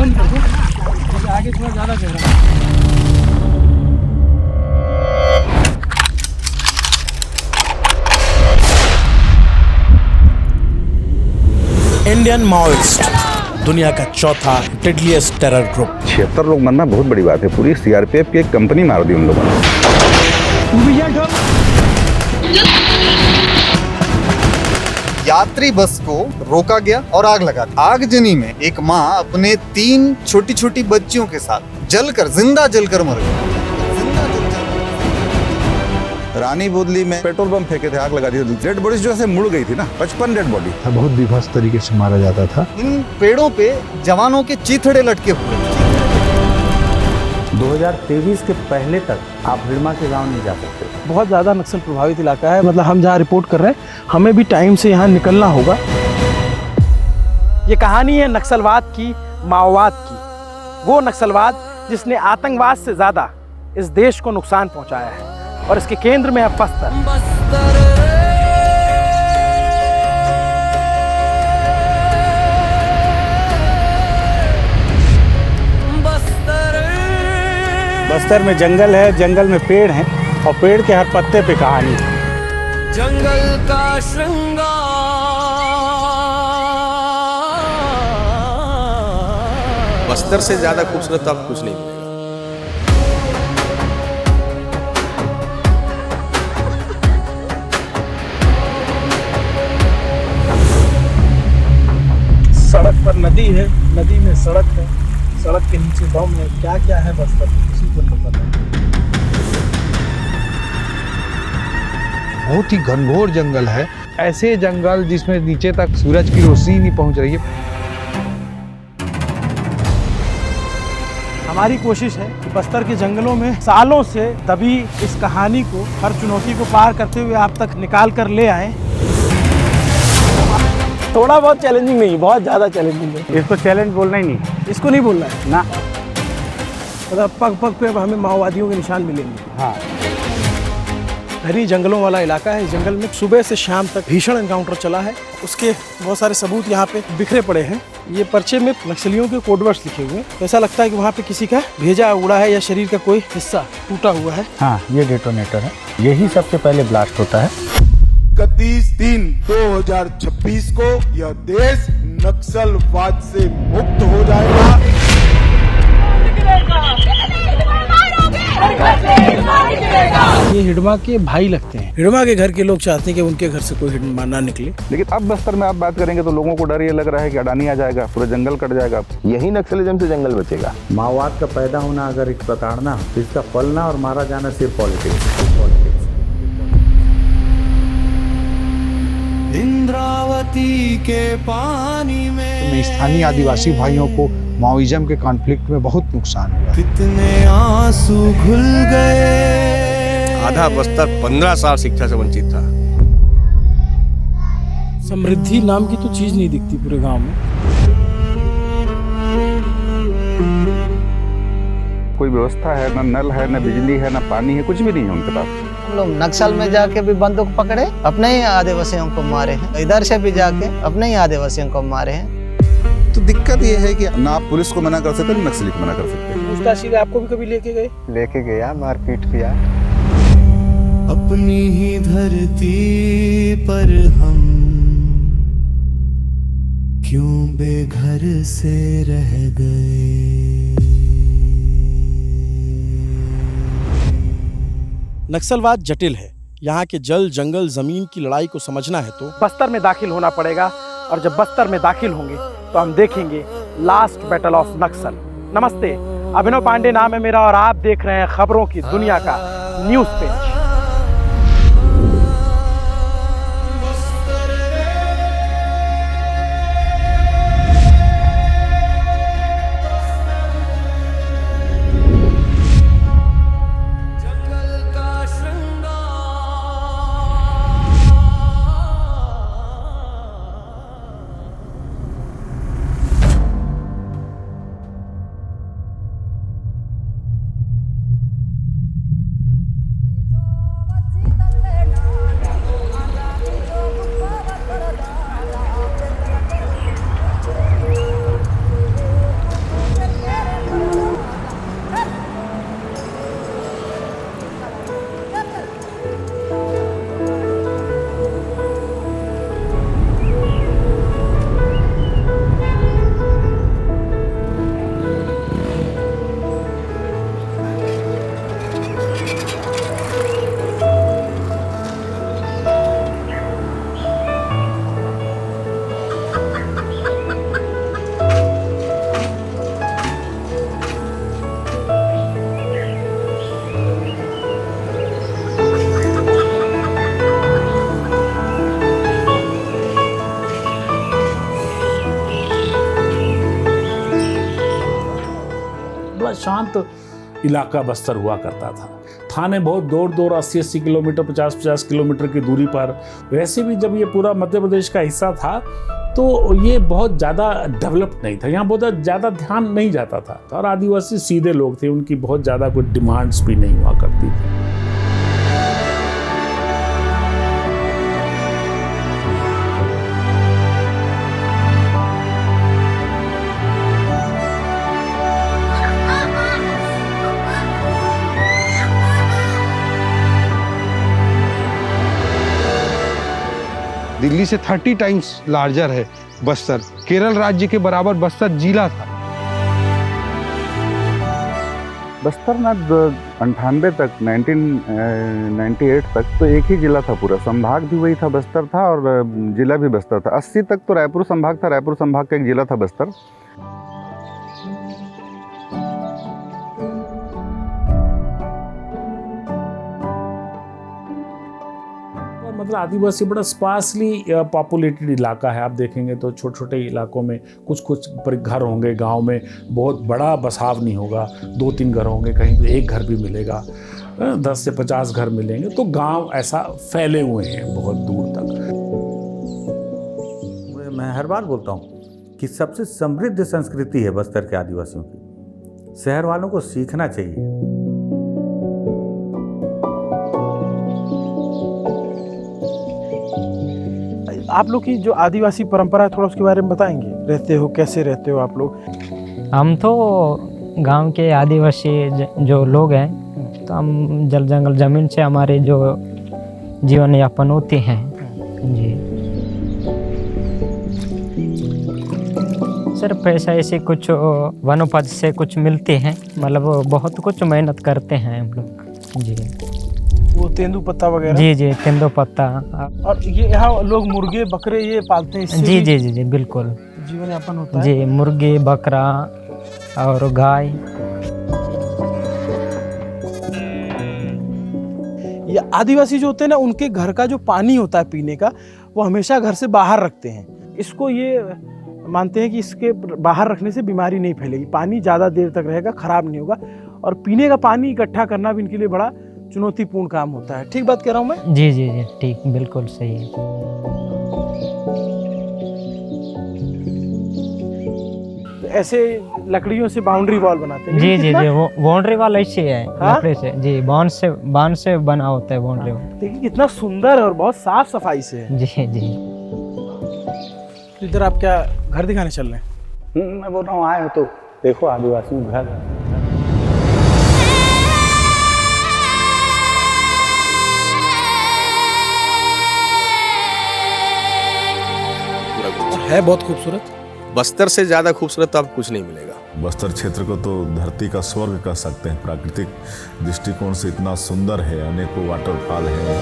बंद कर दो, क्योंकि आगे थोड़ा ज़्यादा गहरा है। इंडियन माओइस्ट, दुनिया का चौथा डेडलीस्ट टेरर ग्रुप। 76 लोग मरना बहुत बड़ी बात है। पूरी सीआरपीएफ की एक कंपनी मार दी उन लोगों ने। यात्री बस को रोका गया और आग लगा दी। आगजनी में एक माँ अपने 3 छोटी छोटी बच्चियों के साथ जिंदा जलकर मर गई। रानी बोदली में पेट्रोल बम फेंके थे, आग लगा दी। डेड बॉडीज जो ऐसे मुड़ गई थी ना, 55 डेड बॉडी। बहुत विभत्स तरीके से मारा जाता था। इन पेड़ों पे जवानों के चीथड़े लटके हुए। 2023 के पहले तक आप हिड़मा के गांव नहीं जा सकते। बहुत ज़्यादा नक्सल प्रभावित इलाका है, मतलब हम जहाँ रिपोर्ट कर रहे हैं हमें भी टाइम से यहाँ निकलना होगा। ये कहानी है नक्सलवाद की, माओवाद की। वो नक्सलवाद जिसने आतंकवाद से ज़्यादा इस देश को नुकसान पहुँचाया है, और इसके केंद्र में है बस्तर। बस्तर में जंगल है, जंगल में पेड़ हैं, और पेड़ के हर पत्ते पे कहानी है। जंगल का श्रृंगार, बस्तर से ज्यादा खूबसूरत अब कुछ नहीं मिलेगा। सड़क पर नदी है, नदी में सड़क है, सड़क के नीचे बम है। क्या क्या है बस्तर में किसी को नहीं पता। बहुत ही घनघोर जंगल है। ऐसे जंगल जिसमें नीचे तक सूरज की रोशनी नहीं पहुंच रही है। हमारी कोशिश है कि बस्तर के जंगलों में सालों से दबी इस कहानी को, हर चुनौती को पार करते हुए आप तक निकाल कर ले आए। थोड़ा बहुत चैलेंजिंग नहीं, बहुत ज़्यादा चैलेंजिंग है। इसको चैलेंज बोलना ही नहीं, इसको नहीं बोलना है ना। मतलब पग पग पे अब हमें माओवादियों के निशान मिलेंगे। हाँ, घनी जंगलों वाला इलाका है। इस जंगल में सुबह से शाम तक भीषण एनकाउंटर चला है। उसके बहुत सारे सबूत यहाँ पे बिखरे पड़े हैं। ये पर्चे में नक्सलियों के कोडवर्ड्स लिखे हुए हैं। ऐसा लगता है कि वहाँ पे किसी का भेजा उड़ा है या शरीर का कोई हिस्सा टूटा हुआ है। हाँ, ये डेटोनेटर है। यही सबसे पहले ब्लास्ट होता है। 31/3/2026 को यह देश नक्सलवाद से मुक्त हो जाएगा। ये हिडमा के भाई लगते हैं। हिडमा के घर के लोग चाहते हैं कि उनके घर से कोई हिडमा ना निकले। लेकिन अब बस्तर में आप बात करेंगे तो लोगों को डर ये लग रहा है कि अडानी आ जाएगा, पूरा जंगल कट जाएगा। यही नक्सलिज्म से जंगल बचेगा। माओवाद का पैदा होना अगर एक प्रताड़ना, तो इसका पलना और मारा जाना सिर्फ पॉलिटिक्स। इंद्रावती के पानी में स्थानीय आदिवासी भाइयों को माओइज्म के कॉन्फ्लिक्ट में बहुत नुकसान हुआ। कितने आंसू घुल गए। आधा बस्तर 15 साल शिक्षा से वंचित था। समृद्धि नाम की तो चीज नहीं दिखती पूरे गांव में। कोई व्यवस्था है, न नल है, न बिजली है, न पानी है, कुछ भी नहीं है उनके पास। हम लोग नक्सल में जाके भी बंदूक पकड़े, अपने ही आदिवासियों को मारे हैं। इधर से भी जाके अपने ही आदिवासियों को मारे हैं। तो दिक्कत ये है कि ना आप पुलिस को मना कर सकते, ना नक्सली को मना कर सकते। पूछताछ आपको भी कभी लेके गए? लेके गया, मारपीट किया। अपनी ही धरती पर हम क्यों बेघर से रह गए। नक्सलवाद जटिल है। यहाँ के जल, जंगल, जमीन की लड़ाई को समझना है तो बस्तर में दाखिल होना पड़ेगा, और जब बस्तर में दाखिल होंगे तो हम देखेंगे लास्ट बैटल ऑफ नक्सल। नमस्ते, अभिनव पांडे नाम है मेरा, और आप देख रहे हैं खबरों की दुनिया का न्यूज़ पेज। शांत इलाका बस्तर हुआ करता था। थाने बहुत दूर दूर 80-80 किलोमीटर 50-50 किलोमीटर की दूरी पर, वैसे भी जब ये पूरा मध्य प्रदेश का हिस्सा था तो ये बहुत ज़्यादा डेवलप्ड नहीं था, यहाँ बहुत ज़्यादा ध्यान नहीं जाता था और आदिवासी सीधे लोग थे, उनकी बहुत ज़्यादा कोई डिमांड्स भी नहीं हुआ करती थी। दिल्ली से 30 टाइम्स लार्जर है बस्तर। केरल राज्य के बराबर बस्तर जिला था। बस्तर ना 98 तक 1998 तक तो एक ही जिला था, पूरा संभाग भी वही था, बस्तर था, और जिला भी बस्तर था। 80 तक तो रायपुर संभाग था, रायपुर संभाग का एक जिला था बस्तर। मतलब आदिवासी बड़ा स्पार्सली पॉपुलेटेड इलाका है। आप देखेंगे तो छोटे छोटे इलाकों में कुछ घर होंगे, गांव में बहुत बड़ा बसाव नहीं होगा, 2-3 घर होंगे, कहीं पे एक घर भी मिलेगा, 10 से 50 घर मिलेंगे, तो गांव ऐसा फैले हुए हैं बहुत दूर तक। मैं हर बार बोलता हूँ कि सबसे समृद्ध संस्कृति है बस्तर के आदिवासियों की, शहर वालों को सीखना चाहिए। आप लोग की जो आदिवासी परंपरा है थोड़ा उसके बारे में बताएंगे? रहते हो, कैसे रहते हो आप लोग? हम तो गांव के आदिवासी जो लोग हैं, तो हम जल जंगल ज़मीन से हमारे जो जीवन यापन होते हैं जी। सिर्फ पैसा ऐसे कुछ वनोपज से कुछ मिलते हैं, मतलब बहुत कुछ मेहनत करते हैं हम लोग जी। वो तेंदू पत्ता वगैरह? जी जी, तेंदू पत्ता। और ये यहाँ लोग मुर्गे बकरे ये पालते हैं? जी जी जी जी, बिल्कुल जीवन यापन होता है जी। मुर्गे, बकरा और गाय। ये आदिवासी जो होते हैं ना, उनके घर का जो पानी होता है पीने का, वो हमेशा घर से बाहर रखते हैं। इसको ये मानते हैं कि इसके बाहर रखने से बीमारी नहीं फैलेगी, पानी ज़्यादा देर तक रहेगा, ख़राब नहीं होगा। और पीने का पानी इकट्ठा करना भी इनके लिए बड़ा चुनौतीपूर्ण काम होता है। ठीक बात कह रहा हूँ मैं? जी जी जी, ठीक, बिल्कुल सही है। तो ऐसे लकड़ियों से बाउंड्री वॉल बनाते हैं? जी जी जी, वो बाउंड्री वॉल ऐसे है। हाँ? लकड़ी से जी, बांध से बना होता है बाउंड्री वॉल। देखिए कितना सुंदर और बहुत साफ सफाई से है। जी जी। तो इधर आप क्या घर दिखाने चल रहे हैं? मैं बोल रहा हूँ आए हो तो देखो आदिवासियों का घर। है बहुत खूबसूरत। बस्तर से ज़्यादा खूबसूरत तो आपको कुछ नहीं मिलेगा। बस्तर क्षेत्र को तो धरती का स्वर्ग कह सकते हैं। प्राकृतिक दृष्टिकोण से इतना सुंदर है, अनेकों वाटरफॉल हैं।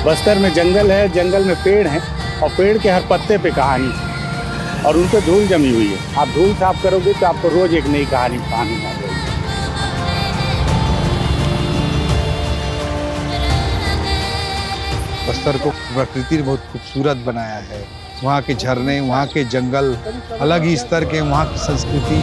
बस्तर में जंगल है, जंगल में पेड़ हैं, और पेड़ के हर पत्ते पे कहानी है, और उन पे धूल जमी हुई है। आप धूल साफ करोगे तो आपको रोज एक नई कहानी आ जाएगी। बस्तर को प्रकृति ने बहुत खूबसूरत बनाया है। वहाँ के झरने, वहाँ के जंगल अलग ही स्तर के, वहाँ की संस्कृति।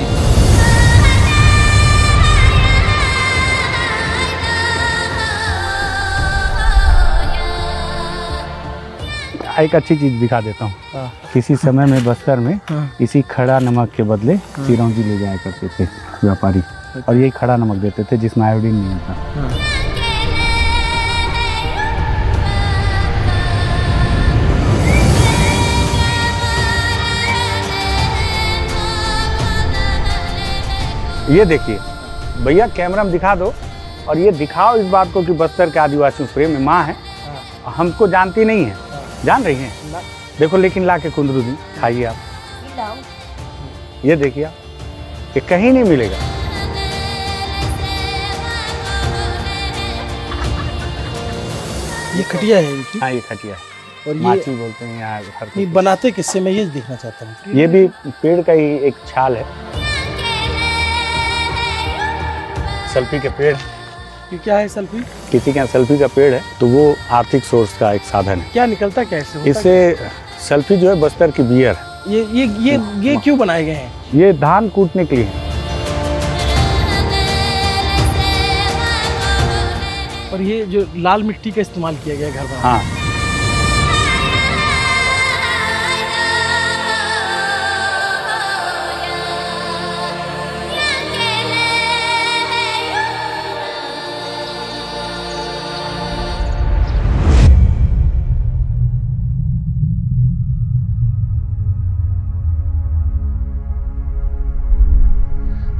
एक अच्छी चीज दिखा देता हूँ। किसी समय में बस्तर में इसी खड़ा नमक के बदले चिरौंजी ले जाया करते थे व्यापारी, और यही खड़ा नमक देते थे जिसमें आयोडीन नहीं होता। ये देखिए भैया, कैमरा में दिखा दो, और ये दिखाओ इस बात को कि बस्तर के आदिवासियों प्रेम में माँ है, हमको जानती नहीं है। जान रही हैं? देखो, लेकिन ला के कुंदरू दी खाइए आप। ये देखिए आप, ये कहीं नहीं मिलेगा। ये खटिया है इनकी? हाँ, ये खटिया है, और माची बोलते हैं यहाँ। ये बनाते किससे, मैं ये देखना चाहता हूँ। ये भी पेड़ का ही एक छाल है, सल्फी के पेड़, ये क्या है सेल्फी? किसी के यहाँ सेल्फी का पेड़ है तो वो आर्थिक सोर्स का एक साधन है। क्या निकलता कैसे होता इससे सेल्फी जो है बस्तर की बियर है। ये क्यों बनाए गए हैं? ये धान कूटने के लिए है। और ये जो लाल मिट्टी का इस्तेमाल किया गया घर बनाने। हाँ।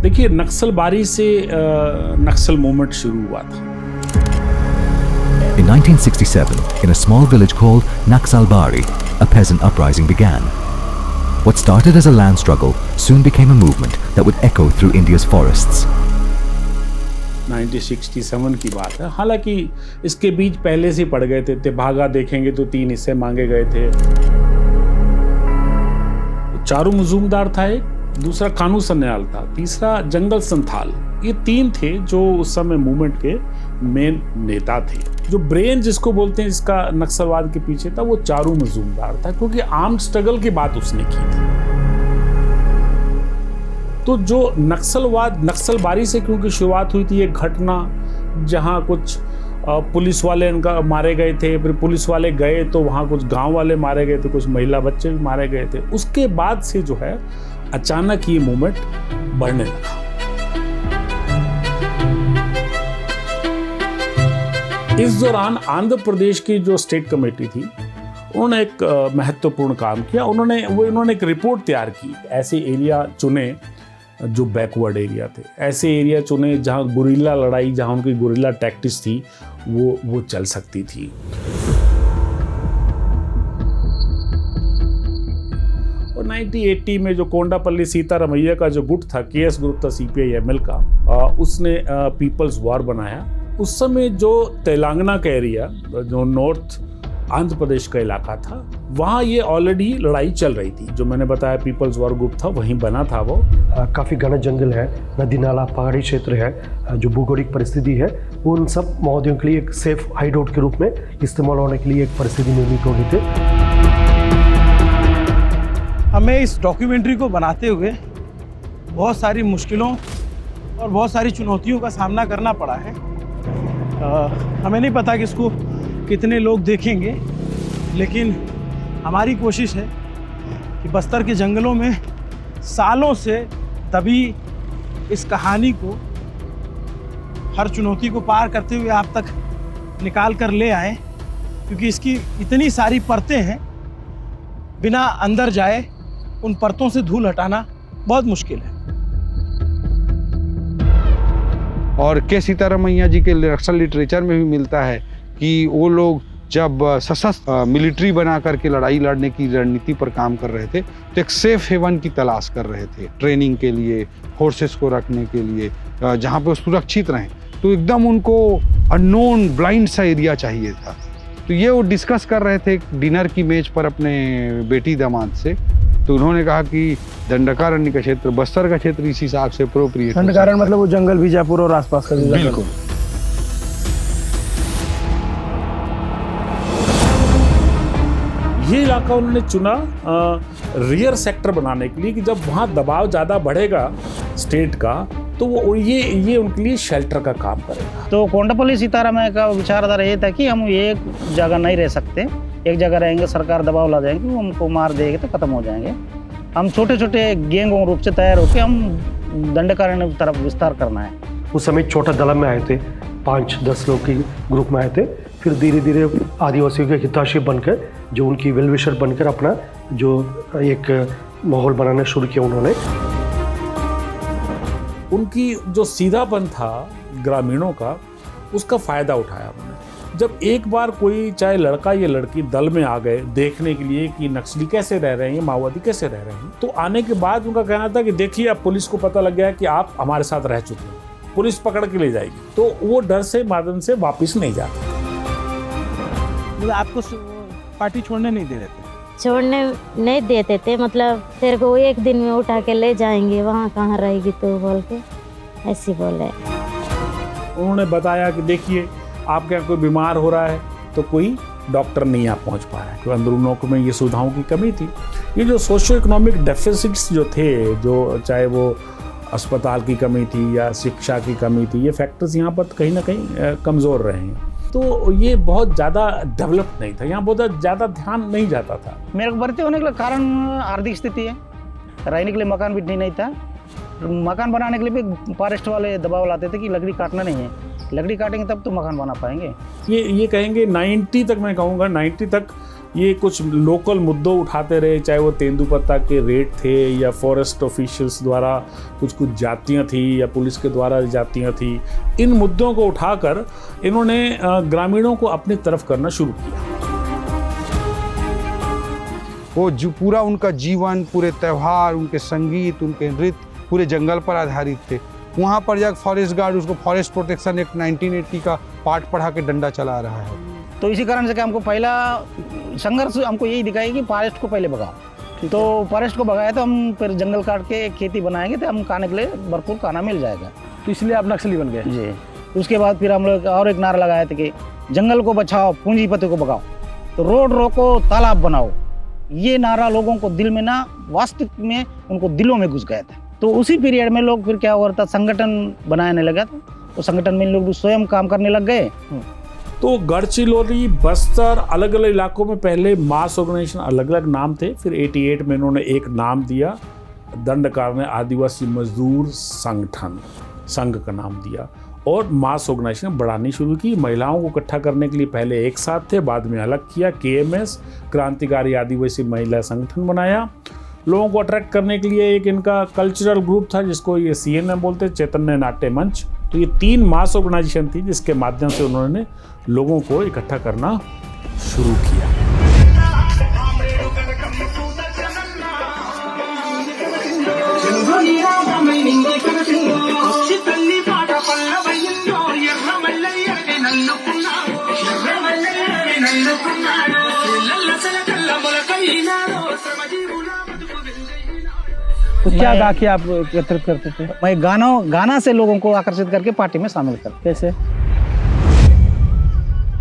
देखिए, नक्सलबारी से नक्सल मूवमेंट शुरू हुआ था। In 1967, in a small village called Naxalbari, a peasant uprising began. What started as a land struggle soon became a movement that would echo through India's forests. 1967 की बात है। हालांकि इसके बीज पहले से पड़ गए थे। भागा देखेंगे तो 3 हिस्से मांगे गए थे। चारू मजूमदार था एक, दूसरा कानू सन्याल था, तीसरा जंगल संथाल। ये 3 थे जो उस समय मूवमेंट के मेन नेता थे। जो ब्रेन जिसको बोलते हैं, इसका नक्सलवाद के पीछे था, वो चारू मजूमदार था, क्योंकि आर्म्ड स्ट्रगल की बात उसने की थी। तो जो नक्सलबारी से क्योंकि शुरुआत हुई थी, एक घटना जहां कुछ पुलिस वाले इनका मारे गए थे, फिर पुलिस वाले गए तो वहां कुछ गांव वाले मारे गए थे, कुछ महिला बच्चे भी मारे गए थे। उसके बाद से जो है अचानक ये मूवमेंट बढ़ने लगा। इस दौरान आंध्र प्रदेश की जो स्टेट कमेटी थी, उन्होंने एक महत्वपूर्ण काम किया। उन्होंने एक रिपोर्ट तैयार की। ऐसे एरिया चुने जो बैकवर्ड एरिया थे, ऐसे एरिया चुने जहां गुरिल्ला लड़ाई, जहां उनकी गुरिल्ला टैक्टिक्स थी, वो चल सकती थी। और 1980 में जो कोंडापल्ली सीतारमैया का जो गुट था, केएस ग्रुप था CPI-ML का, उसने पीपल्स वॉर बनाया। उस समय जो तेलंगाना का एरिया, जो नॉर्थ आंध्र प्रदेश का इलाका था, वहाँ ये ऑलरेडी लड़ाई चल रही थी। जो मैंने बताया पीपल्स वॉर ग्रुप था, वहीं बना था वो। काफ़ी घना जंगल है, नदी नाला, पहाड़ी क्षेत्र है, जो भौगोलिक परिस्थिति है, उन सब महोदयों के लिए एक सेफ हाइडआउट के रूप में इस्तेमाल होने के लिए एक परिस्थिति निर्मित हो गई थी। हमें इस डॉक्यूमेंट्री को बनाते हुए बहुत सारी मुश्किलों और बहुत सारी चुनौतियों का सामना करना पड़ा है। हमें नहीं पता कि इसको कितने लोग देखेंगे, लेकिन हमारी कोशिश है कि बस्तर के जंगलों में सालों से दबी इस कहानी को, हर चुनौती को पार करते हुए आप तक निकाल कर ले आए, क्योंकि इसकी इतनी सारी परतें हैं, बिना अंदर जाए उन परतों से धूल हटाना बहुत मुश्किल है। और के सीतारमैया जी के नक्सल लिटरेचर में भी मिलता है कि वो लोग जब सशस्त्र मिलिट्री बना करके लड़ाई लड़ने की रणनीति पर काम कर रहे थे, तो एक सेफ हेवन की तलाश कर रहे थे ट्रेनिंग के लिए, फोर्सेस को रखने के लिए, जहाँ पे वो सुरक्षित रहें। तो एकदम उनको अननोन ब्लाइंड सा एरिया चाहिए था। तो ये वो डिस्कस कर रहे थे डिनर की मेज पर अपने बेटी दामाद से। तो उन्होंने कहा कि दंडकारण्य का क्षेत्र, बस्तर का क्षेत्र इस हिसाब से अप्रोप्रिएट। दंडकारण्य मतलब वो जंगल, बीजापुर और आसपास का जंगल। बिल्कुल। ये इलाका उन्होंने चुना रियर सेक्टर बनाने के लिए, कि जब वहाँ दबाव ज़्यादा बढ़ेगा स्टेट का, तो वो ये उनके लिए शेल्टर का काम करेगा। तो कोंडापल्ली सीतारामैया का विचारधारा ये था कि हम एक जगह नहीं रह सकते, एक जगह रहेंगे सरकार दबाव ला जाएंगे, वो हमको मार देंगे तो खत्म हो जाएंगे। हम छोटे छोटे गैंगों रूप से तैयार होकर हम दंडकारण्य की तरफ विस्तार करना है। उस समय छोटा दल में आए थे, 5-10 लोग की ग्रुप में आए थे। फिर धीरे धीरे आदिवासियों के हितैषी बनकर, जो उनकी वेलविशर बनकर अपना जो एक माहौल बनाना शुरू किया उन्होंने। उनकी जो सीधापन था ग्रामीणों का, उसका फ़ायदा उठाया उन्होंने। जब एक बार कोई, चाहे लड़का या लड़की, दल में आ गए देखने के लिए कि नक्सली कैसे रह रहे हैं, माओवादी कैसे रह रहे हैं, तो आने के बाद उनका कहना था कि देखिए, अब पुलिस को पता लग गया है कि आप हमारे साथ रह चुके हैं, पुलिस पकड़ के ले जाएगी। तो वो डर से, मादन से वापस नहीं जाते। मतलब आपको पार्टी छोड़ने नहीं दे रहे थे? छोड़ने नहीं देते थे, मतलब तेरे को एक दिन में उठा के ले जाएंगे, वहाँ कहाँ रहेगी तो बोल के ऐसे बोले। उन्होंने बताया कि देखिए आपके यहाँ कोई बीमार हो रहा है तो कोई डॉक्टर नहीं आ पहुँच पा रहा है, क्योंकि अंदरूनों में ये सुविधाओं की कमी थी। ये जो सोशो इकोनॉमिक डेफिसिट्स जो थे, जो चाहे वो अस्पताल की कमी थी या शिक्षा की कमी थी, ये फैक्टर्स यहाँ पर कहीं ना कहीं कमज़ोर रहे हैं। तो ये बहुत ज़्यादा डेवलप नहीं था, यहाँ बहुत ज़्यादा ध्यान नहीं जाता था। मेरे को बढ़ते होने के कारण आर्थिक स्थिति है, रहने के लिए मकान भी नहीं था। मकान बनाने के लिए भी फॉरेस्ट वाले दबाव लाते थे कि लकड़ी काटना नहीं है, लकड़ी काटेंगे तब तो मकान बना पाएंगे। ये कहेंगे 90 तक, मैं कहूँगा 90 तक ये कुछ लोकल मुद्दों उठाते रहे, चाहे वो तेंदुपत्ता के रेट थे या फॉरेस्ट ऑफिशियल्स द्वारा कुछ जातियाँ थी या पुलिस के द्वारा जातियाँ थी। इन मुद्दों को उठाकर इन्होंने ग्रामीणों को अपनी तरफ करना शुरू किया। वो जो पूरा उनका जीवन, पूरे त्यौहार, उनके संगीत, उनके नृत्य पूरे जंगल पर आधारित थे। वहाँ पर जाकर फॉरेस्ट गार्ड उसको फॉरेस्ट प्रोटेक्शन एक्ट 1980 का पाठ पढ़ा के डंडा चला रहा है। तो इसी कारण से कि हमको पहला संघर्ष हमको यही दिखाई कि फॉरेस्ट को पहले भगाओ। तो फॉरेस्ट को भगाया तो हम फिर जंगल काट के खेती बनाएंगे तो हम खाने के लिए भरपूर खाना मिल जाएगा। तो इसलिए आप नक्सली बन गए जी। उसके बाद फिर हम लोग और एक नारा लगाए थे कि जंगल को बचाओ, पूंजीपति को भगाओ, तो रोड रोको, तालाब बनाओ। ये नारा लोगों को दिल में ना, वास्तविक में उनको दिलों में घुस गया था। तो उसी पीरियड में लोग फिर क्या हो रहा था, संगठन बनाने लगा था। तो संगठन में लोग स्वयं काम करने लग गए। तो गढ़चिरौली, बस्तर, अलग अलग इलाकों में पहले मास ऑर्गेनाइजेशन अलग अलग नाम थे। फिर 88 में इन्होंने एक नाम दिया, दंडकारण्य आदिवासी मजदूर संगठन, संघ का नाम दिया, और मास ऑर्गेनाइजेशन बढ़ानी शुरू की। महिलाओं को इकट्ठा करने के लिए पहले एक साथ थे, बाद में अलग किया। KMS, क्रांतिकारी आदिवासी महिला संगठन बनाया। लोगों को अट्रैक्ट करने के लिए एक इनका कल्चरल ग्रुप था जिसको ये CNM बोलते, चैतन्य नाट्य मंच। तो ये 3 मास ऑर्गेनाइजेशन थी जिसके माध्यम से उन्होंने लोगों को इकट्ठा करना शुरू किया। तो क्या गा के आप एकत्रित करते थे? मैं गाना से लोगों को आकर्षित करके पार्टी में शामिल कर। कैसे?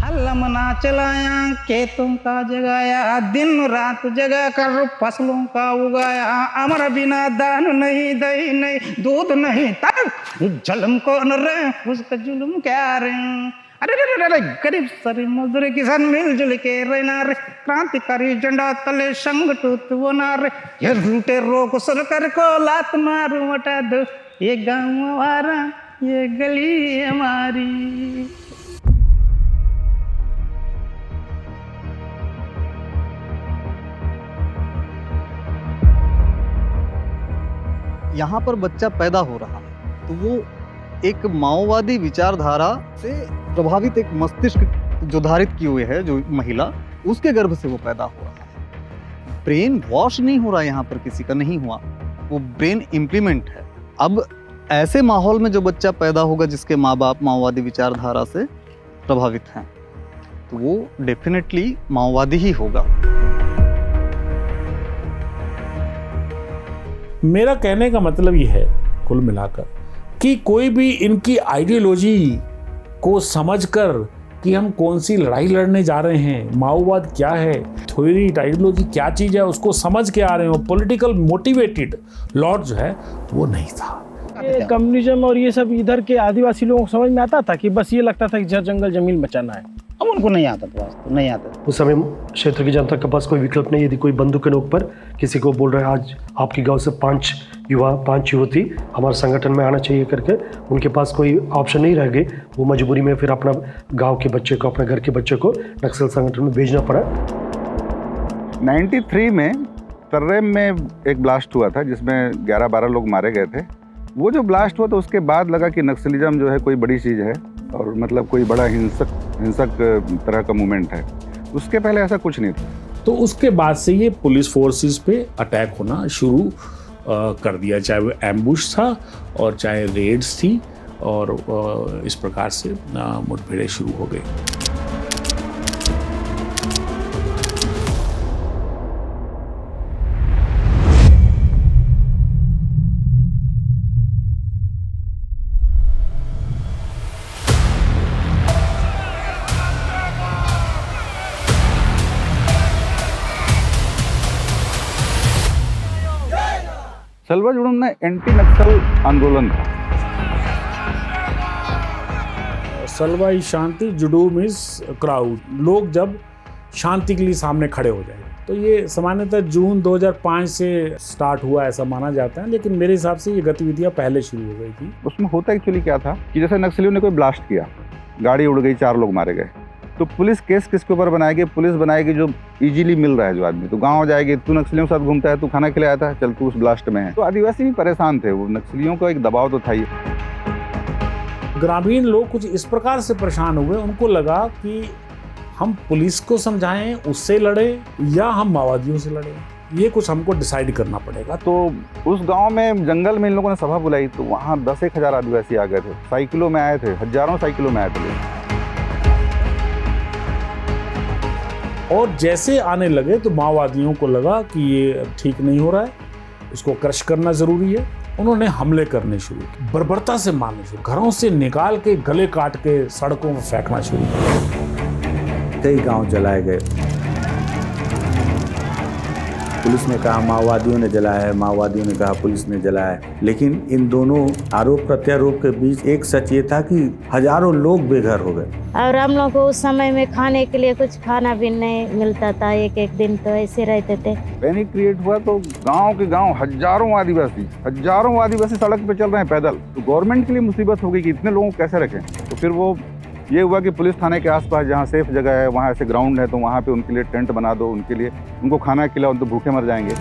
हल्लमना चलाया, खेतों का जगाया, दिन रात जगा कर फसलों का उगाया। अमर बिना दान नहीं, दही नहीं, दूध नहीं, तब जलम कौन रे, उसका जुल्म क्या रे। अरे रे रे, गरीब सरी मजदूर किसान मिलजुल के रहना रे, क्रांतिकारी झंडा तले संगठित होना रे। ये लूटे रोक सरकार को लात मारू हटा दो, ये गाँव हमारा, ये गली हमारी। यहाँ पर बच्चा पैदा हो रहा है तो वो एक माओवादी विचारधारा से प्रभावित एक मस्तिष्क जो धारित किए हुए है जो महिला, उसके गर्भ से वो पैदा हो रहा है। ब्रेन वॉश नहीं हो रहा यहाँ पर, किसी का नहीं हुआ, वो ब्रेन इम्प्लीमेंट है। अब ऐसे माहौल में जो बच्चा पैदा होगा जिसके माँ बाप माओवादी विचारधारा से प्रभावित हैं, तो वो डेफिनेटली माओवादी ही होगा। मेरा कहने का मतलब ये है कुल मिलाकर कि कोई भी इनकी आइडियोलॉजी को समझकर कि हम कौन सी लड़ाई लड़ने जा रहे हैं, माओवाद क्या है, थ्योरी आइडियोलॉजी क्या चीज़ है, उसको समझ के आ रहे हो, पॉलिटिकल मोटिवेटेड लॉर्ड जो है वो नहीं था। ये कम्युनिज्म और ये सब इधर के आदिवासी लोगों को समझ में आता था कि बस ये लगता था कि जंगल जमीन बचाना है? अब उनको नहीं आता था, नहीं आता। उस समय क्षेत्र की जनता के पास कोई विकल्प नहीं। यदि कोई बंदूक के नोक पर किसी को बोल रहा है आज आपके गांव से 5 युवती हमारे संगठन में आना चाहिए करके, उनके पास कोई ऑप्शन नहीं रह गए। वो मजबूरी में फिर अपना गांव के बच्चे को, अपने घर के बच्चे को नक्सल संगठन में भेजना पड़ा। 93 में तर्रेम में एक ब्लास्ट हुआ था जिसमें 11-12 लोग मारे गए थे। वो जो ब्लास्ट हुआ तो उसके बाद लगा कि नक्सलिज्म जो है कोई बड़ी चीज़ है और मतलब कोई बड़ा हिंसक तरह का मूवमेंट है। उसके पहले ऐसा कुछ नहीं था। तो उसके बाद से ये पुलिस फोर्सेस पे अटैक होना शुरू कर दिया, चाहे वो एम्बुश था और चाहे रेड्स थी, और इस प्रकार से मुठभेड़ें शुरू हो गई। सलवा जुड़ूम में एंटी नक्सल आंदोलन था। सलवा इज शांति, जुडूम इज क्राउड। लोग जब शांति के लिए सामने खड़े हो जाए, तो ये सामान्यतः जून 2005 से स्टार्ट हुआ ऐसा माना जाता है, लेकिन मेरे हिसाब से ये गतिविधियां पहले शुरू हो गई थी। उसमें होता एक्चुअली क्या था कि जैसे नक्सलियों ने कोई ब्लास्ट किया, गाड़ी उड़ गई, 4 लोग मारे गए, तो पुलिस केस किसके ऊपर बनाएगी? पुलिस बनाएगी जो इजीली मिल रहा है जो आदमी। तो गांव जाएगी, तू नक्सलियों के साथ घूमता है, तू खाना खिलाया था, चल तू उस ब्लास्ट में है। तो आदिवासी भी परेशान थे, वो नक्सलियों का एक दबाव तो था ही। ग्रामीण लोग कुछ इस प्रकार से परेशान हुए, उनको लगा कि हम पुलिस को समझाएं, उससे लड़े, या हम माओवादियों से लड़े, ये कुछ हमको डिसाइड करना पड़ेगा। तो उस गांव में जंगल में इन लोगों ने सभा बुलाई, तो वहाँ 10-1 हज़ार आदिवासी आ गए थे, साइकिलों में आए थे, हजारों साइकिलों में आए थे। और जैसे आने लगे तो माओवादियों को लगा कि ये ठीक नहीं हो रहा है, इसको क्रश करना जरूरी है। उन्होंने हमले करने शुरू किए, बर्बरता से मारने शुरू, घरों से निकाल के गले काट के सड़कों में फेंकना शुरू किया। कई गांव जलाए गए। पुलिस ने कहा माओवादियों ने जलाया है, माओवादियों ने कहा पुलिस ने जलाया है। लेकिन इन दोनों आरोप प्रत्यारोप के बीच एक सच ये था कि हजारों लोग बेघर हो गए। और हम लोग को उस समय में खाने के लिए कुछ खाना भी नहीं मिलता था, एक दिन तो ऐसे रहते थे। पैनिक क्रिएट हुआ, तो गांव के गांव हजारों आदिवासी सड़क पे चल रहे हैं पैदल। तो गवर्नमेंट के लिए मुसीबत हो गई कि इतने लोगों को कैसे रखें। तो फिर वो ये हुआ कि पुलिस थाने के आसपास जहाँ सेफ जगह है, वहाँ ऐसे ग्राउंड है, तो वहाँ पे उनके लिए टेंट बना दो, उनके लिए उनको खाना खिलाओ, तो भूखे मर जाएंगे।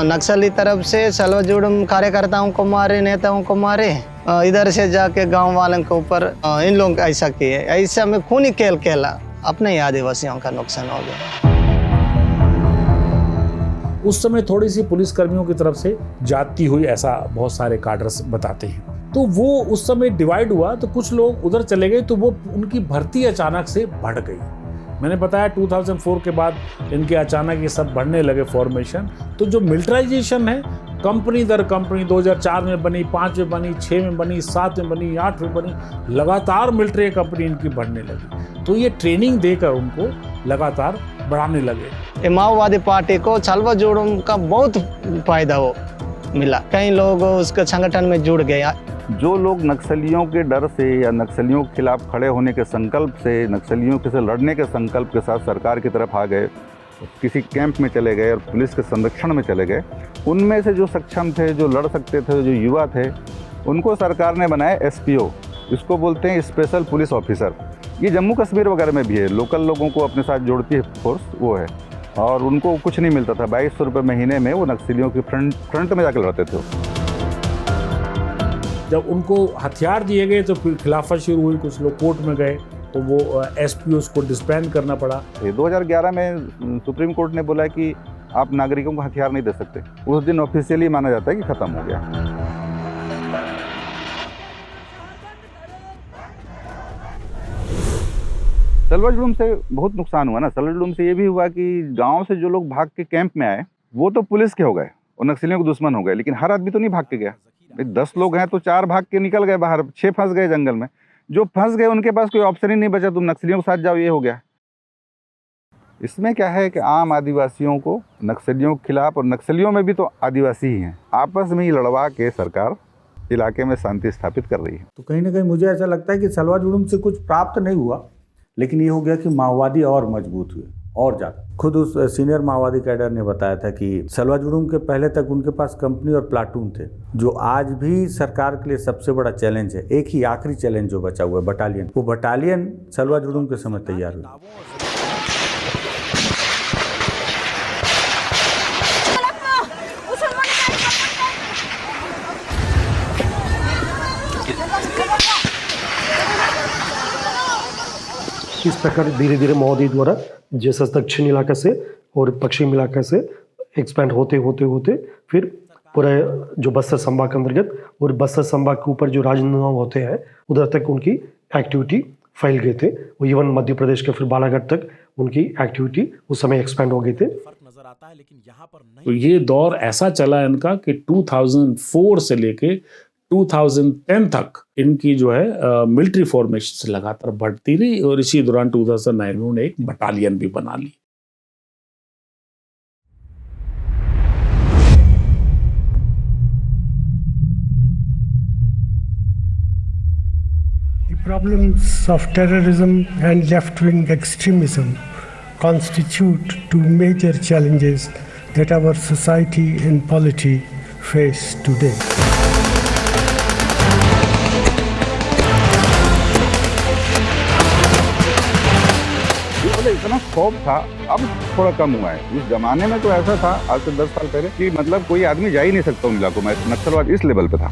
नक्सली तरफ से सलवा जुड़ूम कार्यकर्ताओं को मारे, नेताओं को मारे, इधर से जाके गांव वालों के ऊपर इन लोग ऐसा किए। ऐसा में खूनी खेल खेला, अपने ही आदिवासियों का नुकसान हो गया। उस समय थोड़ी सी पुलिस कर्मियों की तरफ से जाती हुई, ऐसा बहुत सारे काडर्स बताते हैं। तो वो उस समय डिवाइड हुआ, तो कुछ लोग उधर चले गए, तो वो उनकी भर्ती अचानक से बढ़ गई। मैंने बताया 2004 के बाद इनके अचानक ये सब बढ़ने लगे फॉर्मेशन। तो जो मिलिट्राइजेशन है, कंपनी दर कंपनी 2004 में बनी, 5 में बनी, 6 में बनी, 7 में बनी, 8 में बनी, लगातार मिलिट्री कंपनी इनकी बढ़ने लगी। तो ये ट्रेनिंग देकर उनको लगातार बढ़ाने लगे। माओवादी पार्टी को सलवा जुड़ूम का बहुत फायदा हो मिला, कई लोग उसके संगठन में जुड़ गए। जो लोग नक्सलियों के डर से या नक्सलियों के खिलाफ खड़े होने के संकल्प से, नक्सलियों से लड़ने के संकल्प के साथ सरकार की तरफ आ गए, किसी कैंप में चले गए और पुलिस के संरक्षण में चले गए, उनमें से जो सक्षम थे, जो लड़ सकते थे, जो युवा थे, उनको सरकार ने बनाया SPO। इसको बोलते हैं स्पेशल पुलिस ऑफिसर। ये जम्मू कश्मीर वगैरह में भी है, लोकल लोगों को अपने साथ जोड़ती है फोर्स, वो है। और उनको कुछ नहीं मिलता था, 2200 रुपये महीने में वो नक्सलियों की फ्रंट में जाकर लड़ते थे। जब उनको हथियार दिए गए तो फिर खिलाफत शुरू हुई, कुछ लोग कोर्ट में गए, तो वो SPOs को डिस्बैंड करना पड़ा। 2011 में सुप्रीम कोर्ट ने बोला कि आप नागरिकों को हथियार नहीं दे सकते। उस दिन ऑफिशियली माना जाता है कि खत्म हो गया। सलवा जुड़ूम से बहुत नुकसान हुआ ना। सलवा जुड़ूम से ये भी हुआ कि गांव से जो लोग भाग के कैंप में आए, वो तो पुलिस के हो गए और नक्सलियों के दुश्मन हो गए, लेकिन हर आदमी तो नहीं भाग के गया। 10 लोग हैं तो 4 भाग के निकल गए बाहर, 6 फंस गए जंगल में। जो फंस गए उनके पास कोई ऑप्शन ही नहीं बचा, तुम नक्सलियों के साथ जाओ, ये हो गया। इसमें क्या है कि आम आदिवासियों को नक्सलियों के खिलाफ, और नक्सलियों में भी तो आदिवासी ही हैं, आपस में ही लड़वा के सरकार इलाके में शांति स्थापित कर रही है। तो कहीं ना कहीं मुझे ऐसा लगता है कि सलवा जुड़ूम से कुछ प्राप्त नहीं हुआ, लेकिन ये हो गया कि माओवादी और मजबूत हुए और ज़्यादा। खुद उस सीनियर माओवादी कैडर ने बताया था कि सलवा जुड़ूम के पहले तक उनके पास कंपनी और प्लाटून थे, जो आज भी सरकार के लिए सबसे बड़ा चैलेंज है। एक ही आखिरी चैलेंज जो बचा हुआ है, बटालियन। वो बटालियन सलवा जुड़ूम के समय तैयार हुई। इस प्रकार धीरे धीरे माओवादी द्वारा जैसा दक्षिण इलाके से और पश्चिम इलाके से एक्सपेंड होते होते होते फिर पूरे जो बस्तर संभाग के अंतर्गत और बस्तर संभाग के ऊपर जो राजनांदगांव होते हैं उधर तक उनकी एक्टिविटी फैल गए थे। वो इवन मध्य प्रदेश के फिर बालाघाट तक उनकी एक्टिविटी उस समय एक्सपेंड हो गए थे। तो ये दौर ऐसा चला इनका कि 2004 से लेके 2010 तक इनकी जो है मिलिट्री फॉर्मेशन लगातार बढ़ती रही, और इसी दौरान 2009 में उन्होंने एक बटालियन भी बना ली। problems of terrorism and left-wing extremism constitute two major challenges that our society and polity face today. इतना खौफ था, अब थोड़ा कम हुआ है। उस जमाने में तो ऐसा था, आज से 10 साल पहले, कि मतलब कोई आदमी जा ही नहीं सकता उन इलाकों में। नक्सलवाद इस लेवल पे था।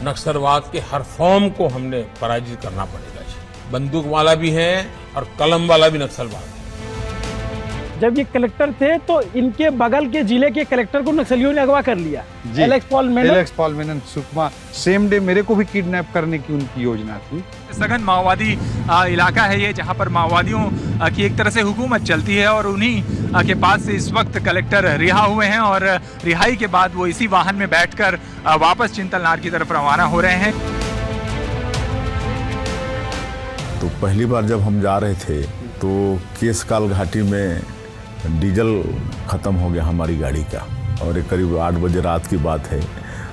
नक्सलवाद के हर फॉर्म को हमने पराजित करना पड़ेगा। बंदूक वाला भी है और कलम वाला भी नक्सलवाद है। जब ये कलेक्टर थे तो इनके बगल के जिले के कलेक्टर को नक्सलियों ने अगवा कर लिया। Alex Paul Menon Sukma, same day मेरे को भी किडनैप करने की उनकी योजना थी। सघन माओवादी इलाका है ये, जहां पर माओवादियों की एक तरह से हुकूमत चलती है और उन्हीं के पास से इस वक्त कलेक्टर रिहा हुए हैं और रिहाई के बाद वो इसी वाहन में बैठकर वापस चिंतलनार की तरफ रवाना हो रहे हैं। तो पहली बार जब हम जा रहे थे तो केसकाल घाटी में डीजल ख़त्म हो गया हमारी गाड़ी का, और एक करीब 8 बजे रात की बात है।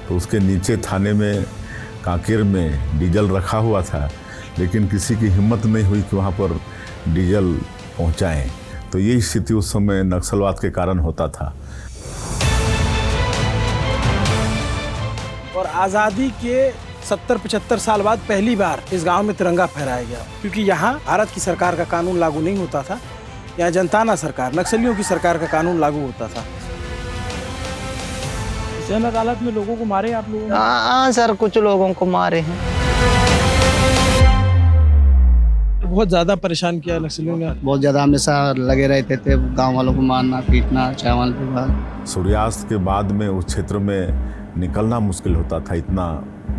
तो उसके नीचे थाने में कांकेर में डीजल रखा हुआ था, लेकिन किसी की हिम्मत नहीं हुई कि वहाँ पर डीजल पहुँचाएँ। तो ये स्थिति उस समय नक्सलवाद के कारण होता था। और आज़ादी के 70-75 साल बाद पहली बार इस गांव में तिरंगा फहराया गया, क्योंकि यहाँ भारत की सरकार का कानून लागू नहीं होता था। यहाँ जनताना सरकार, नक्सलियों की सरकार का कानून लागू होता था। जन अदालत में लोगों को मारे आप लोगों ने? हाँ सर, कुछ लोगों को मारे हैं। बहुत ज्यादा परेशान किया नक्सलियों ने। बहुत ज्यादा हमेशा लगे रहते थे, गाँव वालों को मारना पीटना, चावल के बाद। सूर्यास्त के बाद में उस क्षेत्र में निकलना मुश्किल होता था, इतना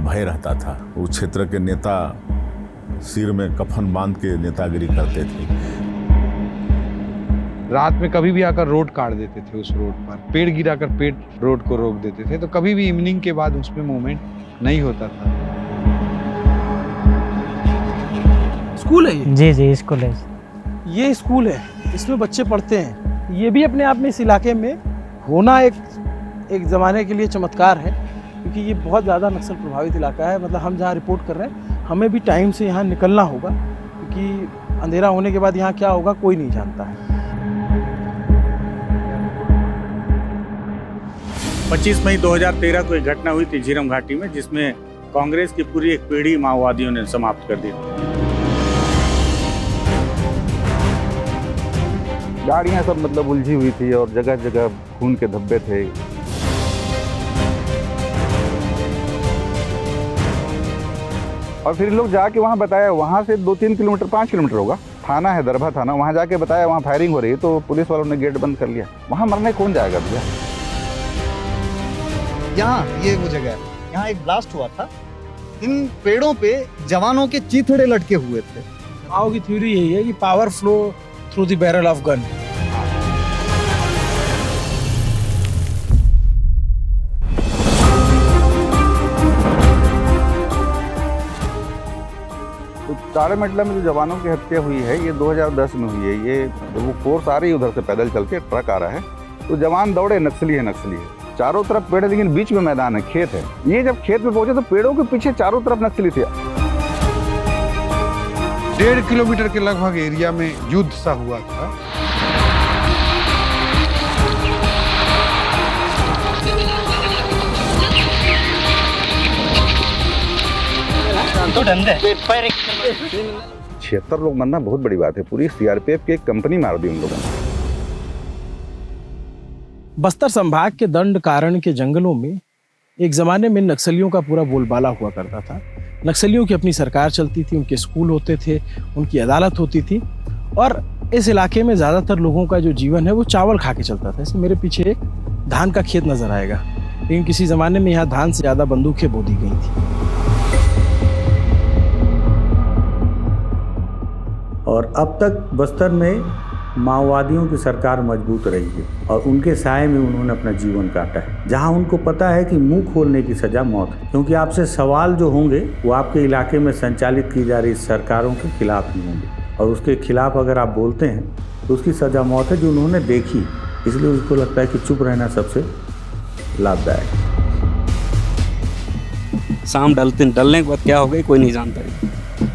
भय रहता था। उस क्षेत्र के नेता सिर में कफन बांध के नेतागिरी करते थे। रात में कभी भी आकर रोड काट देते थे, उस रोड पर पेड़ गिराकर पेड़ रोड को रोक देते थे। तो कभी भी इवनिंग के बाद उसमें मूवमेंट नहीं होता था। स्कूल है ये? जी जी स्कूल है। ये स्कूल है, इसमें बच्चे पढ़ते हैं। ये भी अपने आप में इस इलाके में होना एक ज़माने के लिए चमत्कार है, क्योंकि ये बहुत ज़्यादा नक्सल प्रभावित इलाका है। मतलब हम जहाँ रिपोर्ट कर रहे हैं, हमें भी टाइम से यहाँ निकलना होगा, क्योंकि अंधेरा होने के बाद यहाँ क्या होगा कोई नहीं जानता है। 25 मई 2013 को एक घटना हुई थी झीरम घाटी में, जिसमें कांग्रेस की पूरी एक पीढ़ी माओवादियों ने समाप्त कर दी। गाड़ियाँ सब मतलब उलझी हुई थी और जगह जगह खून के धब्बे थे। और फिर लोग जाके वहाँ बताया, वहाँ से 2-3 किलोमीटर 5 किलोमीटर होगा, थाना है दरभा थाना, वहाँ जाके बताया वहाँ फायरिंग हो रही है। तो पुलिस वालों ने गेट बंद कर लिया। वहाँ मरने कौन जाएगा भैया? यहाँ ये वो जगह है, यहाँ एक ब्लास्ट हुआ था। इन पेड़ों पे जवानों के चीथड़े लटके हुए थे। माओ की थ्योरी यही है कि power flow through the barrel of gun. तो ताड़ेमटला में जो जवानों की हत्या हुई है, ये 2010 में हुई है। ये जब वो फोर्स आ रही है उधर से पैदल चल के, ट्रक आ रहा है, तो जवान दौड़े, नक्सली है नक्सली है। चारों तरफ पेड़ है, लेकिन बीच में मैदान है, खेत है। ये जब खेत में पहुंचे तो पेड़ों के पीछे चारों तरफ नक्सली थे। 1.5 किलोमीटर के लगभग एरिया में युद्ध सा हुआ था। तो 76 लोग मरना बहुत बड़ी बात है। पूरी सीआरपीएफ की एक कंपनी मार दी उन लोगों ने। बस्तर संभाग के दंड कारण के जंगलों में एक ज़माने में नक्सलियों का पूरा बोलबाला हुआ करता था। नक्सलियों की अपनी सरकार चलती थी, उनके स्कूल होते थे, उनकी अदालत होती थी, और इस इलाके में ज़्यादातर लोगों का जो जीवन है वो चावल खा के चलता था। इसमें मेरे पीछे एक धान का खेत नज़र आएगा, लेकिन किसी ज़माने में यहाँ धान से ज़्यादा बंदूकें बो दी गई थी। और अब तक बस्तर में माओवादियों की सरकार मजबूत रही है और उनके साए में उन्होंने अपना जीवन काटा है, जहां उनको पता है कि मुंह खोलने की सजा मौत है। क्योंकि आपसे सवाल जो होंगे वो आपके इलाके में संचालित की जा रही सरकारों के खिलाफ ही होंगे, और उसके खिलाफ अगर आप बोलते हैं तो उसकी सजा मौत है, जो उन्होंने देखी। इसलिए उसको लगता है कि चुप रहना सबसे लाभदायक है। शाम डलने के बाद क्या होगा कोई नहीं जानता है।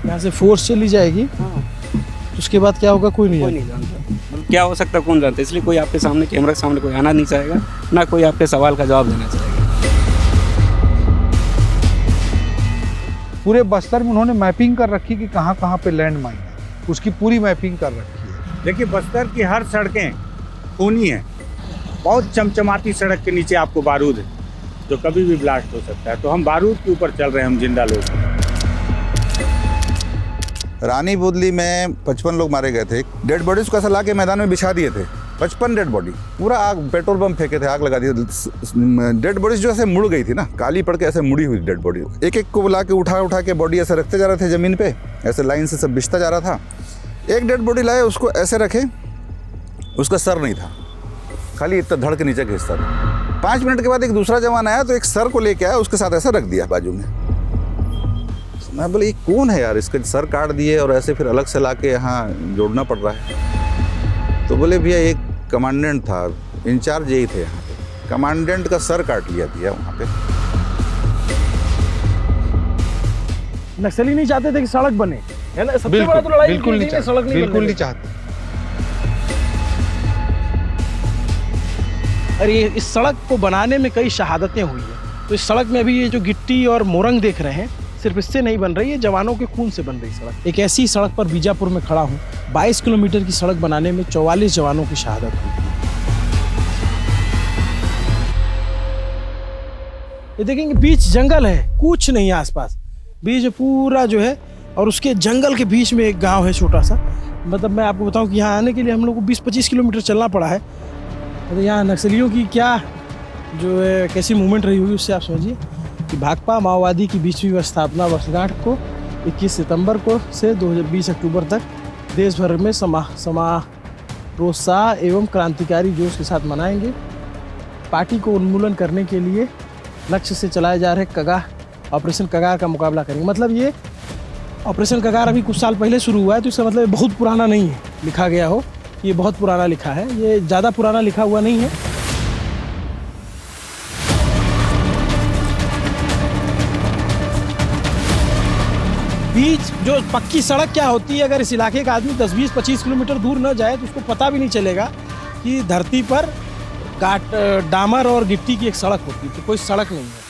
यहाँ से फोर्स चली जाएगी, तो उसके बाद क्या होगा कोई नहीं जानता। मतलब क्या हो सकता है कौन जानता है, इसलिए कोई आपके सामने कैमरा के सामने कोई आना नहीं चाहेगा, ना कोई आपके सवाल का जवाब देना चाहेगा। पूरे बस्तर में उन्होंने मैपिंग कर रखी कि कहाँ कहाँ पे लैंड माइन है, उसकी पूरी मैपिंग कर रखी है। देखिए बस्तर की हर सड़कें खूनी है, बहुत चमचमाती सड़क के नीचे आपको बारूद है जो कभी भी ब्लास्ट हो सकता है। तो हम बारूद के ऊपर चल रहे हैं, हम जिंदा लोग। रानी बुदली में 55 लोग मारे गए थे। डेड बॉडीज को ऐसा ला के मैदान में बिछा दिए थे, 55 डेड बॉडी, पूरा आग, पेट्रोल बम फेंके थे, आग लगा दिए। डेड बॉडीज जो ऐसे मुड़ गई थी ना, काली पड़ के ऐसे मुड़ी हुई डेड बॉडी, एक एक को बुला के उठा के बॉडी ऐसे रखते जा रहे थे ज़मीन पे, ऐसे लाइन से सब बिछता जा रहा था। एक डेड बॉडी लाए, उसको ऐसे रखे, उसका सर नहीं था, खाली इतना धड़ के नीचे का हिस्सा था। 5 मिनट के बाद एक दूसरा जवान आया तो एक सर को लेके आया, उसके साथ ऐसा रख दिया बाजू में। मैं बोले ये कौन है यार, इसके सर काट दिए और ऐसे फिर अलग से ला के यहाँ जोड़ना पड़ रहा है। तो बोले भैया एक कमांडेंट था, इंचार्ज यही थे यहाँ पे, कमांडेंट का सर काट लिया भैया वहाँ पे। नक्सली नहीं चाहते थे कि सड़क बने, है ना? सबसे बड़ा तो लड़ाई बिल्कुल नहीं चाहते, सड़क बिल्कुल नहीं चाहते। अरे इस सड़क को बनाने में कई शहादतें हुई है। तो इस सड़क में अभी ये जो गिट्टी और मोरंग देख रहे हैं, सिर्फ इससे नहीं बन रही है, जवानों के खून से बन रही सड़क। एक ऐसी सड़क पर बीजापुर में खड़ा हूँ, 22 किलोमीटर की सड़क बनाने में 44 जवानों की शहादत हुई। ये देखेंगे बीच जंगल है, कुछ नहीं है आसपास, बीच पूरा जो है, और उसके जंगल के बीच में एक गांव है छोटा सा। मतलब मैं आपको बताऊं कि यहाँ आने के लिए हम लोग को 20-25 किलोमीटर चलना पड़ा है। तो यहाँ नक्सलियों की क्या जो है कैसी मूवमेंट रही हुई, उससे आप समझिए कि भाकपा माओवादी की 20वीं स्थापना वर्षगांठ को 21 सितंबर को से 2020 अक्टूबर तक देश भर में समारोत्साह एवं क्रांतिकारी जोश के साथ मनाएंगे। पार्टी को उन्मूलन करने के लिए लक्ष्य से चलाए जा रहे ऑपरेशन कगार का मुकाबला करेंगे। मतलब ये ऑपरेशन कगार अभी कुछ साल पहले शुरू हुआ है, तो इसका मतलब बहुत पुराना नहीं है लिखा गया हो, ये बहुत पुराना लिखा है, ये ज़्यादा पुराना लिखा हुआ नहीं है। बीच जो पक्की सड़क क्या होती है, अगर इस इलाके का आदमी 10-20-25 किलोमीटर दूर न जाए तो उसको पता भी नहीं चलेगा कि धरती पर डामर और गिट्टी की एक सड़क होती है, तो कोई सड़क नहीं है।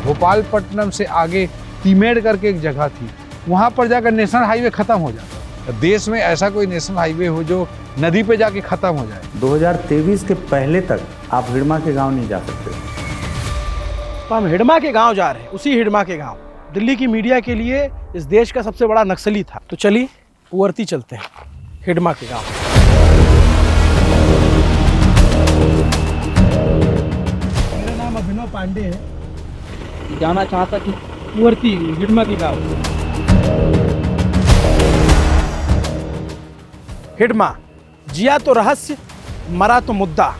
भोपालपट्टनम से आगे तीमेड़ करके एक जगह थी, वहाँ पर जाकर नेशनल हाईवे खत्म हो जाता। देश में ऐसा कोई नेशनल हाईवे हो जो नदी पे जाके खत्म हो जाए। 2023 के पहले तक आप हिडमा के गांव नहीं जा सकते। तो हम हिडमा के गांव जा रहे हैं, उसी हिडमा के गांव। दिल्ली की मीडिया के लिए इस देश का सबसे बड़ा नक्सली था। तो चलिए पुअर्ती चलते हैं, हिडमा के गांव। मेरा नाम अभिनव पांडे है, जाना चाहता कि पुअर्ती हिडमा के गांव। हिडमा, जिया तो रहस्य, मरा तो मुद्दा।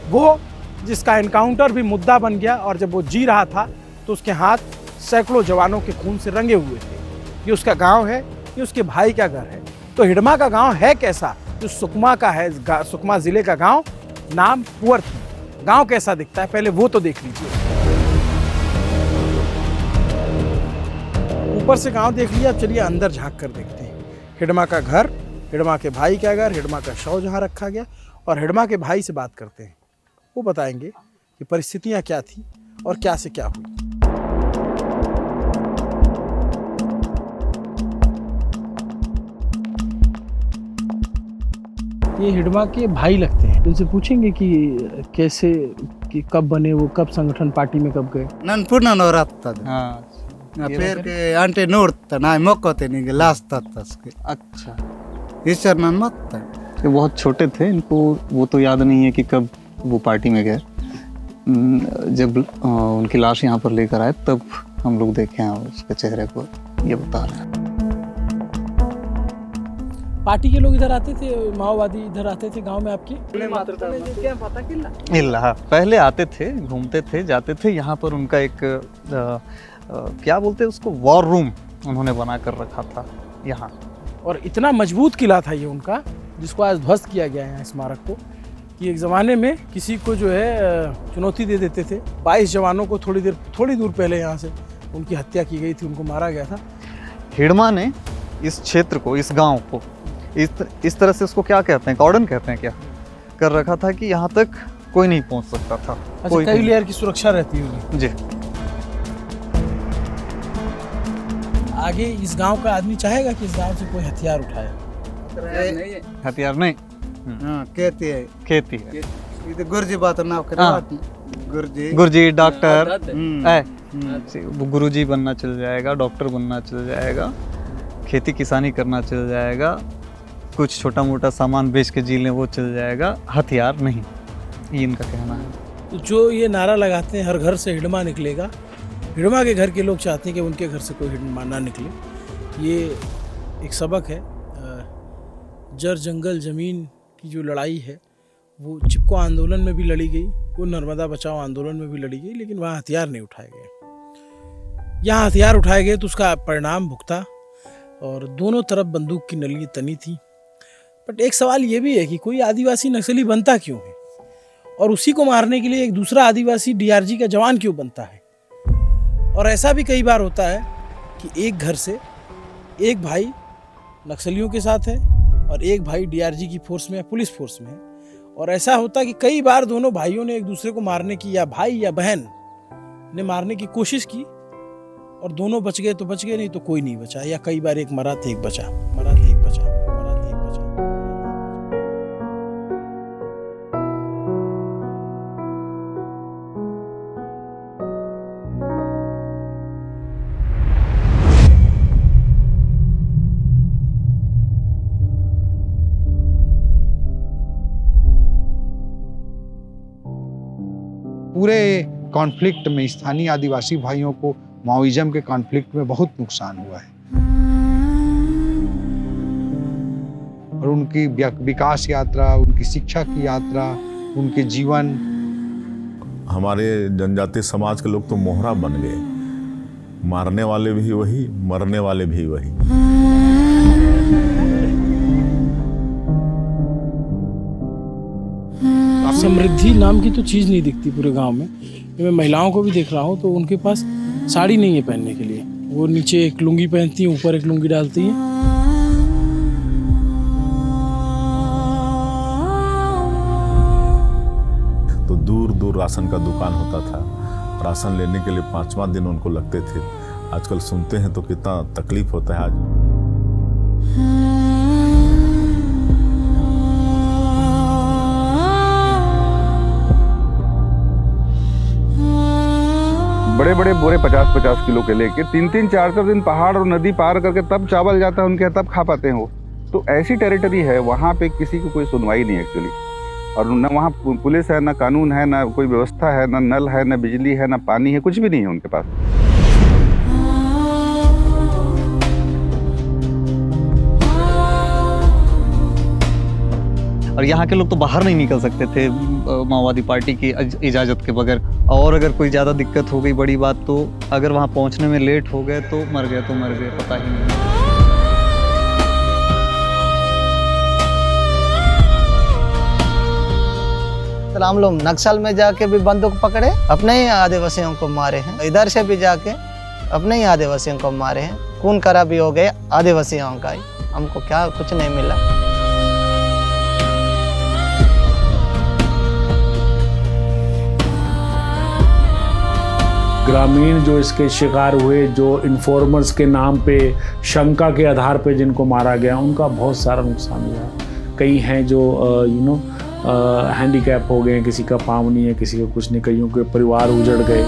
वो जिसका एनकाउंटर भी मुद्दा बन गया, और जब वो जी रहा था तो उसके हाथ सैकड़ों जवानों के खून से रंगे हुए थे। ये उसका गांव है, ये उसके भाई का घर है। तो हिडमा का गांव है कैसा? जो सुकमा का है, सुकमा जिले का गांव, नाम पुअर्ती। गांव कैसा दिखता है पहले वो तो देख लीजिए। ऊपर से गांव देख लिया, अब चलिए अंदर झांक कर देखते हैं। हिडमा का घर, हिडमा के भाई का घर, हिडमा का शव जहाँ रखा गया, और हिडमा के भाई से बात करते हैं। वो बताएंगे कि परिस्थितियाँ क्या थी और क्या से क्या हुई। ये हिडमा के भाई लगते हैं, उनसे पूछेंगे कि कैसे, कि कब बने वो, कब संगठन पार्टी में कब गए। ननपुर नवरात्र फिर के आंटे नोट ना मोकोते नहीं लास्ट तक। अच्छा, इस चरण मत ये बहुत छोटे थे, इनको वो तो याद नहीं है कि कब वो पार्टी में गए। जब उनकी लाश यहाँ पर लेकर आए तब हम लोग देखे हैं उसके चेहरे को, ये बता रहे हैं। पार्टी के लोग इधर आते थे, माओवादी इधर आते थे गांव में आपकी? इल्ला पहले आते थे, घूमते थे, जाते थे। यहाँ पर उनका एक क्या बोलते हैं उसको, वॉर रूम उन्होंने बना कर रखा था यहाँ। और इतना मजबूत किला था ये उनका, जिसको आज ध्वस्त किया गया है स्मारक को, कि एक ज़माने में किसी को जो है चुनौती दे देते थे। 22 जवानों को थोड़ी दूर पहले यहाँ से उनकी हत्या की गई थी, उनको मारा गया था। हिडमा ने इस क्षेत्र को, इस गांव को इस तरह से, उसको क्या कहते हैं, कॉर्डन कहते हैं क्या, कर रखा था कि यहाँ तक कोई नहीं पहुँच सकता था। अच्छा, कई लेयर की सुरक्षा रहती होगी। जी। आगे इस गांव का आदमी चाहेगा कि इस गांव से कोई हथियार उठाए? हथियार नहीं, हाँ, खेती है। खेती है। ಇದು ಗುರುಜಿ ಬಾತ ನಾವು गुरुजी डॉक्टर, गुरुजी बनना चल जाएगा, डॉक्टर बनना चल जाएगा, खेती किसानी करना चल जाएगा, कुछ छोटा मोटा सामान बेच के जी लें वो चल जाएगा, हथियार नहीं, ये इनका कहना है। तो जो ये नारा लगाते हैं हर घर से हिडमा निकलेगा, हिडमा के घर के लोग चाहते हैं कि उनके घर से कोई हिडमा ना निकले। ये एक सबक है। जर जंगल ज़मीन की जो लड़ाई है वो चिपको आंदोलन में भी लड़ी गई, वो नर्मदा बचाओ आंदोलन में भी लड़ी गई, लेकिन वहाँ हथियार नहीं उठाए गए। यहाँ हथियार उठाए गए तो उसका परिणाम भुगता और दोनों तरफ बंदूक की नली तनी थी। बट एक सवाल ये भी है कि कोई आदिवासी नक्सली बनता क्यों है, और उसी को मारने के लिए एक दूसरा आदिवासी डीआरजी का जवान क्यों बनता है। और ऐसा भी कई बार होता है कि एक घर से एक भाई नक्सलियों के साथ है और एक भाई डीआरजी की फोर्स में है, पुलिस फोर्स में है। और ऐसा होता है कि कई बार दोनों भाइयों ने एक दूसरे को मारने की, या भाई या बहन ने मारने की कोशिश की और दोनों बच गए तो बच गए, नहीं तो कोई नहीं बचा, या कई बार एक मरा तो एक बचा, मरा तो एक बचा, मरा तो एक बचा। पूरे कॉन्फ्लिक्ट में स्थानीय आदिवासी भाइयों को माओइज्म के कॉन्फ्लिक्ट में बहुत नुकसान हुआ है, और उनकी विकास यात्रा, उनकी शिक्षा की यात्रा, उनके जीवन। हमारे जनजातीय समाज के लोग तो मोहरा बन गए, मारने वाले भी वही, मरने वाले भी वही। समृद्धि नाम की तो चीज़ नहीं दिखती पूरे गांव में। मैं महिलाओं को भी देख रहा हूँ तो उनके पास साड़ी नहीं है पहनने के लिए, वो नीचे एक लुंगी पहनती हैं, ऊपर एक लुंगी डालती हैं। तो दूर दूर राशन का दुकान होता था, राशन लेने के लिए 5वां दिन उनको लगते थे। आजकल सुनते हैं तो कितना तकलीफ होता है। आज बड़े बड़े बोरे 50-50 किलो के लेके 3-3, 4-4 दिन पहाड़ और नदी पार करके तब चावल जाता है उनके यहाँ, तब खा पाते हैं वो। तो ऐसी टेरिटरी है, वहाँ पे किसी को कोई सुनवाई नहीं एक्चुअली। और न वहाँ पुलिस है, ना कानून है, ना कोई व्यवस्था है, ना नल है, ना बिजली है, ना पानी है, कुछ भी नहीं है उनके पास। और यहाँ के लोग तो बाहर नहीं निकल सकते थे माओवादी पार्टी की इजाज़त के बगैर। और अगर कोई ज़्यादा दिक्कत हो गई, बड़ी बात, तो अगर वहाँ पहुँचने में लेट हो गए तो मर गए, पता ही नहीं। हम लोग नक्सल में जाके भी बंदूक पकड़े, अपने ही आदिवासियों को मारे हैं। इधर से भी जाके अपने ही आदिवासियों को मारे हैं। खून खराबी हो गया आदिवासियों का ही, हमको क्या कुछ नहीं मिला। ग्रामीण जो इसके शिकार हुए, जो इन्फॉर्मर्स के नाम पे, शंका के आधार पे जिनको मारा गया, उनका बहुत सारा नुकसान हुआ। कई हैं जो हैंडीकैप हो गए, किसी का पाँव नहीं है, किसी का कुछ नहीं, कईयों के परिवार उजड़ गए।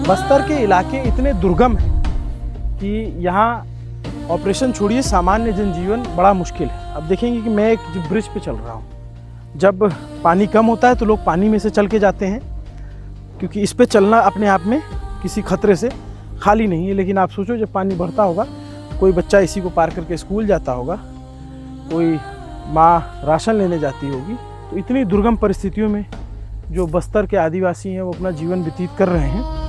बस्तर के इलाके इतने दुर्गम हैं कि यहाँ ऑपरेशन छोड़िए, सामान्य जनजीवन बड़ा मुश्किल है। अब देखेंगे कि मैं एक ब्रिज पे चल रहा हूँ, जब पानी कम होता है तो लोग पानी में से चल के जाते हैं, क्योंकि इस पे चलना अपने आप में किसी खतरे से खाली नहीं है। लेकिन आप सोचो जब पानी बढ़ता होगा, कोई बच्चा इसी को पार करके स्कूल जाता होगा, कोई माँ राशन लेने जाती होगी, तो इतनी दुर्गम परिस्थितियों में जो बस्तर के आदिवासी हैं वो अपना जीवन व्यतीत कर रहे हैं।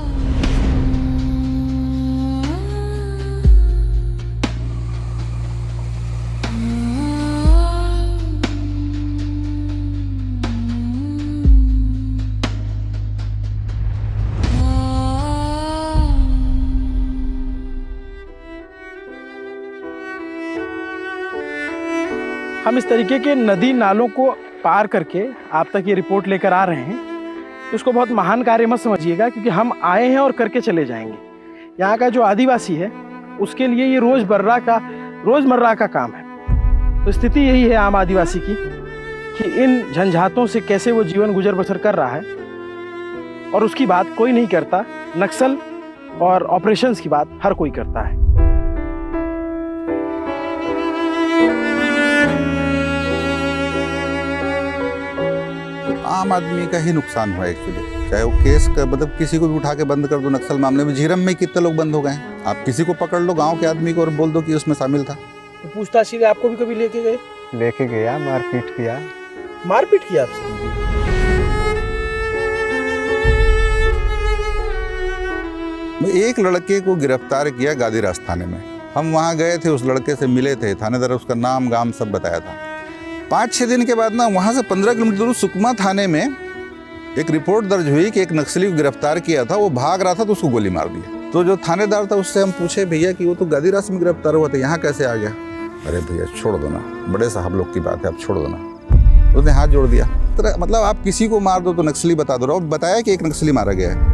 हम इस तरीके के नदी नालों को पार करके आप तक ये रिपोर्ट लेकर आ रहे हैं, तो उसको बहुत महान कार्य मत समझिएगा, क्योंकि हम आए हैं और करके चले जाएंगे। यहाँ का जो आदिवासी है उसके लिए ये रोज़मर्रा का काम है। तो स्थिति यही है आम आदिवासी की कि इन झंझातों से कैसे वो जीवन गुजर बसर कर रहा है, और उसकी बात कोई नहीं करता। नक्सल और ऑपरेशंस की बात हर कोई करता है। आम आदमी का ही नुकसान हुआ एक्चुअली, चाहे वो केस का मतलब किसी को भी उठा के बंद कर दो। नक्सल मामले में झीरम में कितने लोग बंद हो गए हैं। आप किसी को पकड़ लो गांव के आदमी को और बोल दो कि उसमें शामिल था। तो पूछताछ के लिए आपको भी कभी लेके गए? लेके गया, मारपीट किया। मारपीट किया आपसे? एक लड़के को गिरफ्तार किया गादीरास थाने में। हम वहाँ गए थे, उस लड़के से मिले थे, थानेदार उसका नाम गाम सब बताया था। 5-6 दिन के बाद ना वहाँ से 15 किलोमीटर दूर सुकमा थाने में एक रिपोर्ट दर्ज हुई कि एक नक्सली को गिरफ्तार किया था, वो भाग रहा था तो उसको गोली मार दिया। तो जो थानेदार था उससे हम पूछे, भैया कि वो तो गादीरास में गिरफ्तार हुआ था, यहाँ कैसे आ गया? अरे भैया छोड़ दो ना, बड़े साहब लोग की बात है, आप छोड़ दो ना। उसने हाथ जोड़ दिया। तो मतलब आप किसी को मार दो तो नक्सली बता दो। और बताया कि एक नक्सली मारा गया है।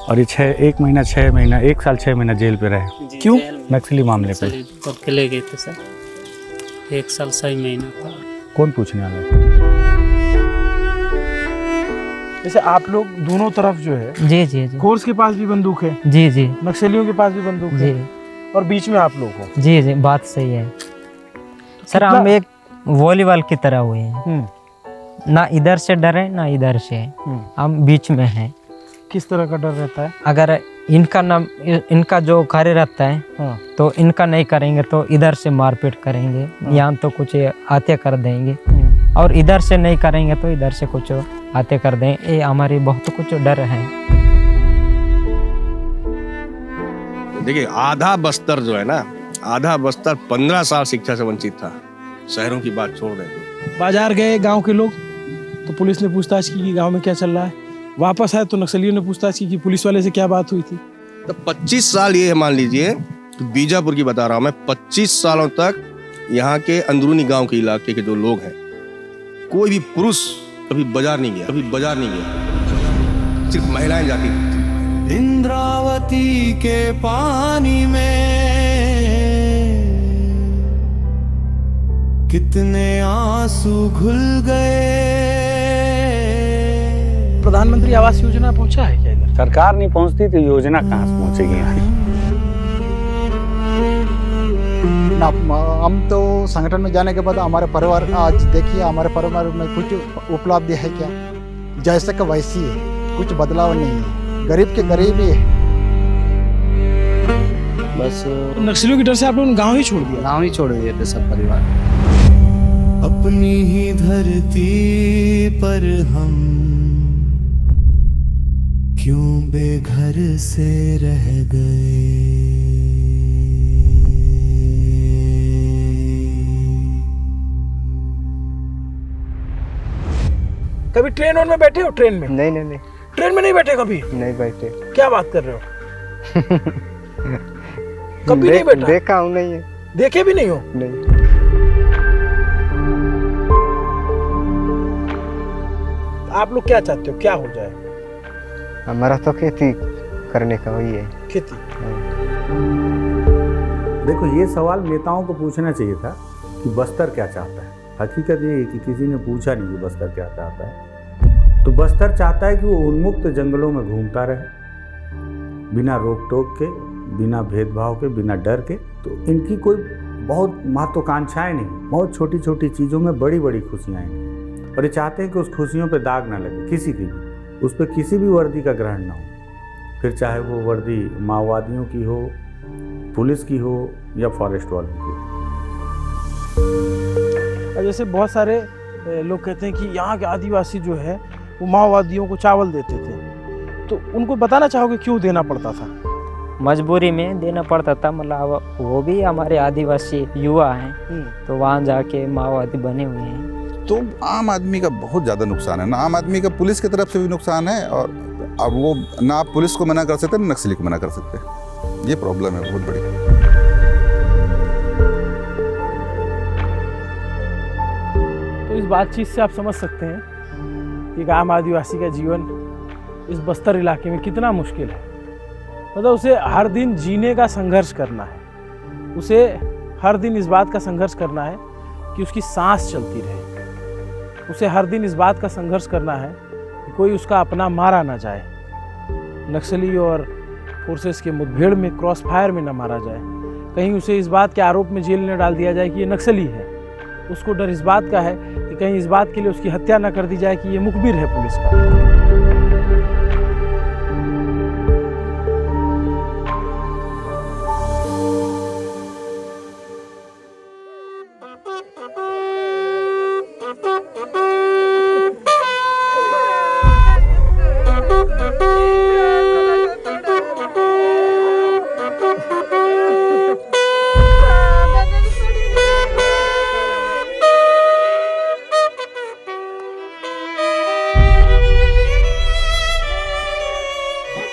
और ये 1 महीना 6 महीना 1 साल 6 महीना जेल पे रहे। क्यों? नक्सली मामले पे। कब ले गए थे सर? 1 साल 6 महीना था। कौन पूछने वाला? जैसे आप लोग दोनों तरफ जो है, जी जी जी, फोर्स के पास भी बंदूक है, जी जी, नक्सलियों के पास भी बंदूक है, और बीच में आप लोग हो। जी जी, बात सही है सर। हम एक वॉलीबॉल की तरह हुए हैं, ना इधर से डर है ना इधर से, हम बीच में हैं। किस तरह का डर रहता है? अगर इनका जो कार्य रहता है तो इनका नहीं करेंगे तो इधर से मारपीट करेंगे, यहाँ तो कुछ आते कर देंगे, और इधर से नहीं करेंगे तो इधर से कुछ आते कर दें। ये हमारी बहुत कुछ डर है। देखिए, आधा बस्तर जो है ना, आधा बस्तर 15 साल शिक्षा से वंचित था। शहरों की बात छोड़ दें। बाजार गए गांव के लोग तो पुलिस ने पूछताछ की कि गांव में क्या चल रहा है। वापस आए तो नक्सलियों ने पूछताछ की कि पुलिस वाले से क्या बात हुई थी। तो 25 साल ये मान लीजिए, तो बीजापुर की बता रहा हूँ मैं, 25 सालों तक यहाँ के अंदरूनी गांव के इलाके के जो लोग हैं, कोई भी पुरुष कभी बाजार नहीं गया, सिर्फ महिलाएं जाती थी। इंद्रावती के पानी में कितने आंसू घुल गए। प्रधानमंत्री आवास योजना पहुंचा है क्या इधर? सरकार नहीं पहुंचती तो योजना कहाँ से पहुंचेगी यहाँ? हम तो संगठन में जाने के बाद हमारे परिवार, आज देखिए हमारे परिवार में कुछ उपलब्धि है क्या? जैसे का वैसी है, कुछ बदलाव नहीं है, गरीब के गरीब ही है। बस नक्सलियों के डर से आप लोगों ने गाँव ही छोड़ दिया? गाँव ही छोड़ दिए थे सब परिवार। अपनी ही धरती पर हम क्यों बेघर से रह गए। कभी ट्रेन में बैठे हो? ट्रेन में? नहीं। ट्रेन में नहीं बैठे कभी? नहीं बैठे। क्या बात कर रहे हो? कभी नहीं बैठा? देखा हूँ, नहीं है। देखे भी नहीं हो? नहीं। आप लोग क्या चाहते हो, क्या हो जाए? हमारा तो खेती करने का वही है। खेती? देखो, ये सवाल नेताओं को पूछना चाहिए था कि बस्तर क्या चाहता है। हकीकत ये है कि किसी ने पूछा नहीं कि बस्तर क्या चाहता है। तो बस्तर चाहता है कि वो उन्मुक्त जंगलों में घूमता रहे, बिना रोक टोक के, बिना भेदभाव के, बिना डर के। तो इनकी कोई बहुत महत्वाकांक्षाएं नहीं, बहुत छोटी छोटी चीज़ों में बड़ी बड़ी खुशियाँ हैं। और ये चाहते हैं कि उस खुशियों पे दाग ना लगे किसी की भी, उस पर किसी भी वर्दी का ग्रहण ना हो, फिर चाहे वो वर्दी माओवादियों की हो, पुलिस की हो या फॉरेस्ट वालों की हो। जैसे बहुत सारे लोग कहते हैं कि यहाँ के आदिवासी जो है वो माओवादियों को चावल देते थे, तो उनको बताना चाहोगे क्यों देना पड़ता था? मजबूरी में देना पड़ता था, मतलब वो भी हमारे आदिवासी युवा हैं, तो वहाँ जाके माओवादी बने हुए हैं। तो आम आदमी का बहुत ज़्यादा नुकसान है ना। आम आदमी का पुलिस की तरफ से भी नुकसान है और अब वो ना आप पुलिस को मना कर सकते ना नक्सली को मना कर सकते। ये प्रॉब्लम है बहुत बड़ी। तो इस बातचीत से आप समझ सकते हैं कि एक आम आदिवासी का जीवन इस बस्तर इलाके में कितना मुश्किल है। मतलब उसे हर दिन जीने का संघर्ष करना है, उसे हर दिन इस बात का संघर्ष करना है कि उसकी सांस चलती रहे, उसे हर दिन इस बात का संघर्ष करना है कि कोई उसका अपना मारा ना जाए, नक्सली और फोर्सेस के मुठभेड़ में क्रॉस फायर में ना मारा जाए, कहीं उसे इस बात के आरोप में जेल में डाल दिया जाए कि ये नक्सली है। उसको डर इस बात का है कि कहीं इस बात के लिए उसकी हत्या ना कर दी जाए कि ये मुखबिर है पुलिस का।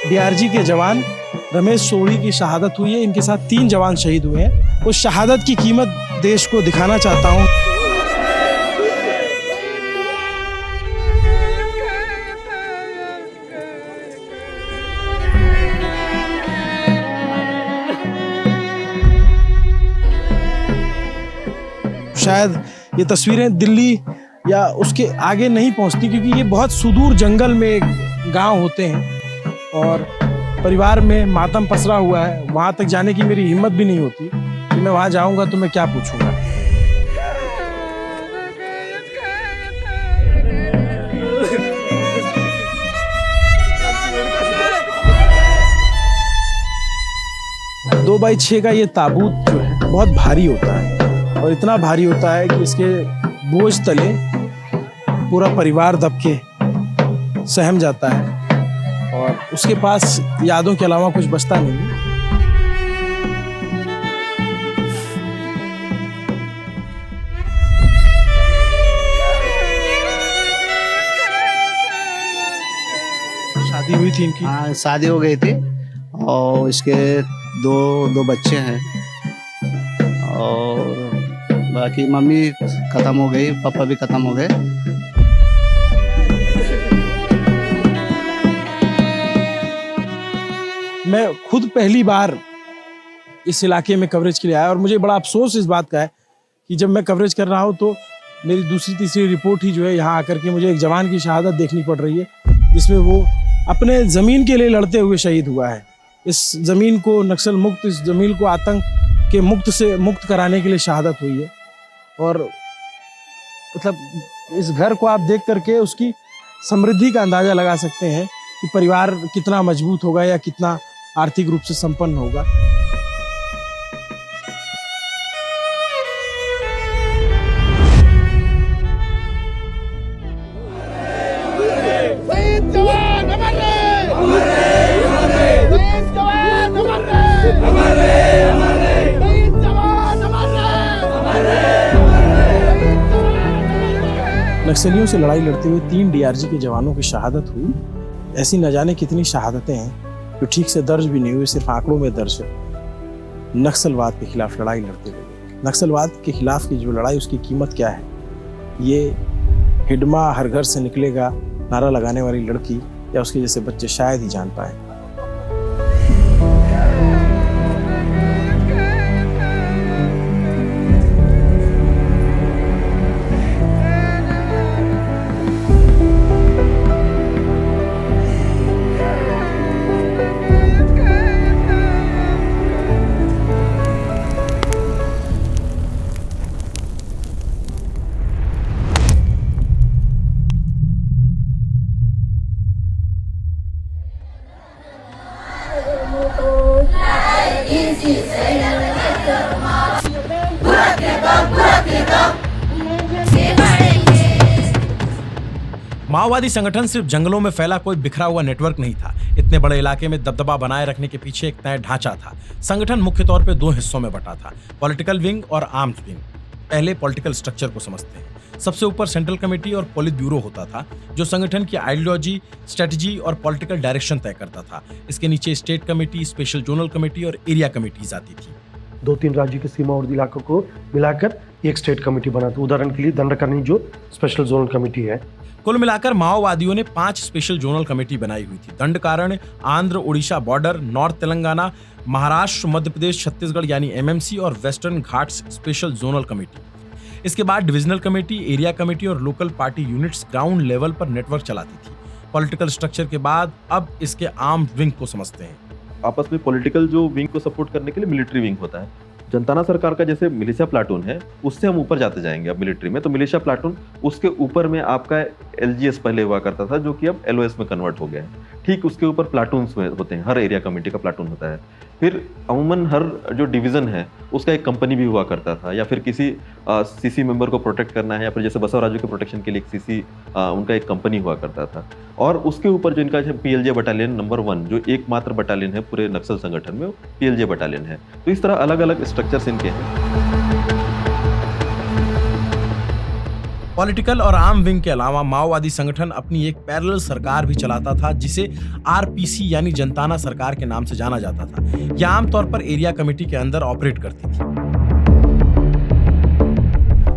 डीआरजी के जवान रमेश सोढ़ी की शहादत हुई है। इनके साथ 3 जवान शहीद हुए हैं। उस शहादत की कीमत देश को दिखाना चाहता हूं। शायद ये तस्वीरें दिल्ली या उसके आगे नहीं पहुंचती, क्योंकि ये बहुत सुदूर जंगल में गांव होते हैं और परिवार में मातम पसरा हुआ है। वहाँ तक जाने की मेरी हिम्मत भी नहीं होती कि मैं वहाँ जाऊँगा तो मैं क्या पूछूंगा। दो बाई 6 का ये ताबूत जो है बहुत भारी होता है और इतना भारी होता है कि इसके बोझ तले पूरा परिवार दब के सहम जाता है और उसके पास यादों के अलावा कुछ बचता नहीं। शादी हुई थी इनकी? हाँ, शादी हो गई थी और इसके दो बच्चे हैं और बाकी मम्मी खत्म हो गई, पापा भी खत्म हो गए। मैं खुद पहली बार इस इलाके में कवरेज के लिए आया और मुझे बड़ा अफसोस इस बात का है कि जब मैं कवरेज कर रहा हूँ तो मेरी दूसरी तीसरी रिपोर्ट ही जो है यहाँ आकर के मुझे एक जवान की शहादत देखनी पड़ रही है, जिसमें वो अपने ज़मीन के लिए लड़ते हुए शहीद हुआ है। इस ज़मीन को नक्सल मुक्त, इस ज़मीन को आतंक के मुक्त कराने के लिए शहादत हुई है। और मतलब इस घर को आप देख करके उसकी समृद्धि का अंदाज़ा लगा सकते हैं कि परिवार कितना मजबूत होगा या कितना आर्थिक रूप से संपन्न होगा। नक्सलियों से लड़ाई लड़ते हुए 3 डीआरजी के जवानों की शहादत हुई। ऐसी न जाने कितनी शहादतें हैं जो ठीक से दर्ज भी नहीं हुई, सिर्फ आंकड़ों में दर्ज है। नक्सलवाद के खिलाफ लड़ाई लड़ते हुए, नक्सलवाद के खिलाफ की जो लड़ाई, उसकी कीमत क्या है, ये हिडमा हर घर से निकलेगा नारा लगाने वाली लड़की या उसके जैसे बच्चे शायद ही जान पाए। माओवादी संगठन सिर्फ जंगलों में फैला कोई बिखरा हुआ नेटवर्क नहीं था। इतने बड़े इलाके में दबदबा बनाए रखने के पीछे एक तय ढांचा था। संगठन मुख्य तौर पर 2 हिस्सों में बटा था, पॉलिटिकल विंग और आर्म्ड विंग। पहले पॉलिटिकल स्ट्रक्चर को समझते हैं। सबसे ऊपर सेंट्रल कमेटी और पॉलिट ब्यूरो होता था, जो संगठन की आइडियोलॉजी, स्ट्रेटजी और पॉलिटिकल डायरेक्शन तय करता था। इसके नीचे state committee, special zonal committee और एरिया कमेटीज आती थी। 2-3 राज्य की सीमा और इलाकों को मिलाकर एक स्टेट कमेटी बनाते। उदाहरण के लिए दंडकारनी जो स्पेशल जोनल कमेटी है। कुल मिलाकर माओवादियों ने 5 स्पेशल जोनल कमेटी बनाई हुई थी। दंडकारण्य, आंध्र ओडिशा बॉर्डर, नॉर्थ तेलंगाना, महाराष्ट्र, मध्य प्रदेश, छत्तीसगढ़ यानी एमएमसी और western Ghats special zonal committee. इसके बाद डिविजनल कमेटी, एरिया कमेटी और local party units ground level पर नेटवर्क चलाती थी। पॉलिटिकल स्ट्रक्चर के बाद अब इसके आर्म्ड विंग को समझते हैं। आपस में पॉलिटिकल जो विंग को सपोर्ट करने के लिए मिलिट्री विंग होता है। जनताना सरकार का जैसे मिलिशिया प्लाटून है, उससे हम ऊपर जाते जाएंगे अब मिलिट्री में, तो मिलिशिया प्लाटून, उसके ऊपर में आपका एलजीएस पहले हुआ करता था, जो कि अब एलओएस में कन्वर्ट हो गया है। ठीक उसके ऊपर प्लाटून्स में होते हैं, हर एरिया कमेटी का प्लाटून होता है। फिर अमूमन हर जो डिवीज़न है उसका एक कंपनी भी हुआ करता था, या फिर किसी सीसी मेंबर को प्रोटेक्ट करना है, या फिर जैसे बसवराजू के प्रोटेक्शन के लिए एक सीसी उनका एक कंपनी हुआ करता था। और उसके ऊपर जो इनका पीएलजे बटालियन नंबर 1 जो एकमात्र बटालियन है पूरे नक्सल संगठन में, वो पीएलजे बटालियन है। तो इस तरह अलग अलग स्ट्रक्चर्स इनके हैं। पॉलिटिकल और आर्म विंग के अलावा माओवादी संगठन अपनी एक पैरेलल सरकार भी चलाता था, जिसे आरपीसी यानी जनताना सरकार के नाम से जाना जाता था। यह आमतौर पर एरिया कमेटी के अंदर ऑपरेट करती थी।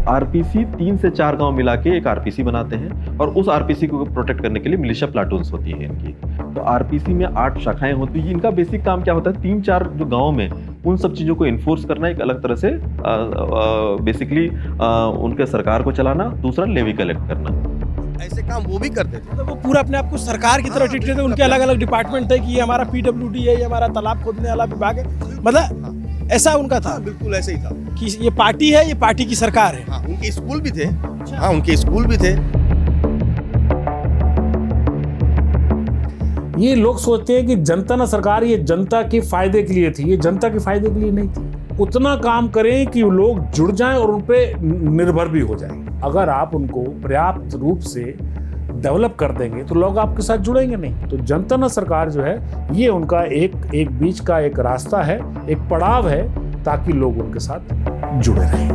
आरपीसी 3 से 4 गांव मिला के एक आरपीसी बनाते हैं, और उस आरपीसी को प्रोटेक्ट करने के लिए मिलिशिया प्लाटून्स होती हैं इनकी। तो आरपीसी में 8 शाखाएं होती हैं। इनका बेसिक काम क्या होता है, 3-4 जो गांव में उन सब चीज़ों को इन्फोर्स करना, एक अलग तरह से बेसिकली उनके सरकार को चलाना, दूसरा लेवी कलेक्ट करना। ऐसे काम वो भी करते थे। वो पूरा अपने आप को सरकार की तरह ट्रीट करते थे। उनके अलग अलग डिपार्टमेंट थे कि ये हमारा पीडब्ल्यूडी है, ये हमारा तालाब खोदने वाला विभाग है, मतलब ऐसा उनका था। बिल्कुल ऐसे ही था कि ये पार्टी है, ये पार्टी की सरकार है। हाँ, उनके स्कूल भी थे। हाँ, उनके स्कूल भी थे। ये लोग सोचते हैं कि जनता ना सरकार ये जनता के फायदे के लिए थी, ये जनता के फायदे के लिए नहीं थी। उतना काम करें कि लोग जुड़ जाएं और उन पे निर्भर भी हो जाएं। अगर आप उनको पर्याप्त रूप से डेवलप कर देंगे तो लोग आपके साथ जुड़ेंगे नहीं। तो जनता ना सरकार जो है ये उनका एक बीच का एक रास्ता है, एक पड़ाव है, ताकि लोग उनके साथ जुड़े रहें।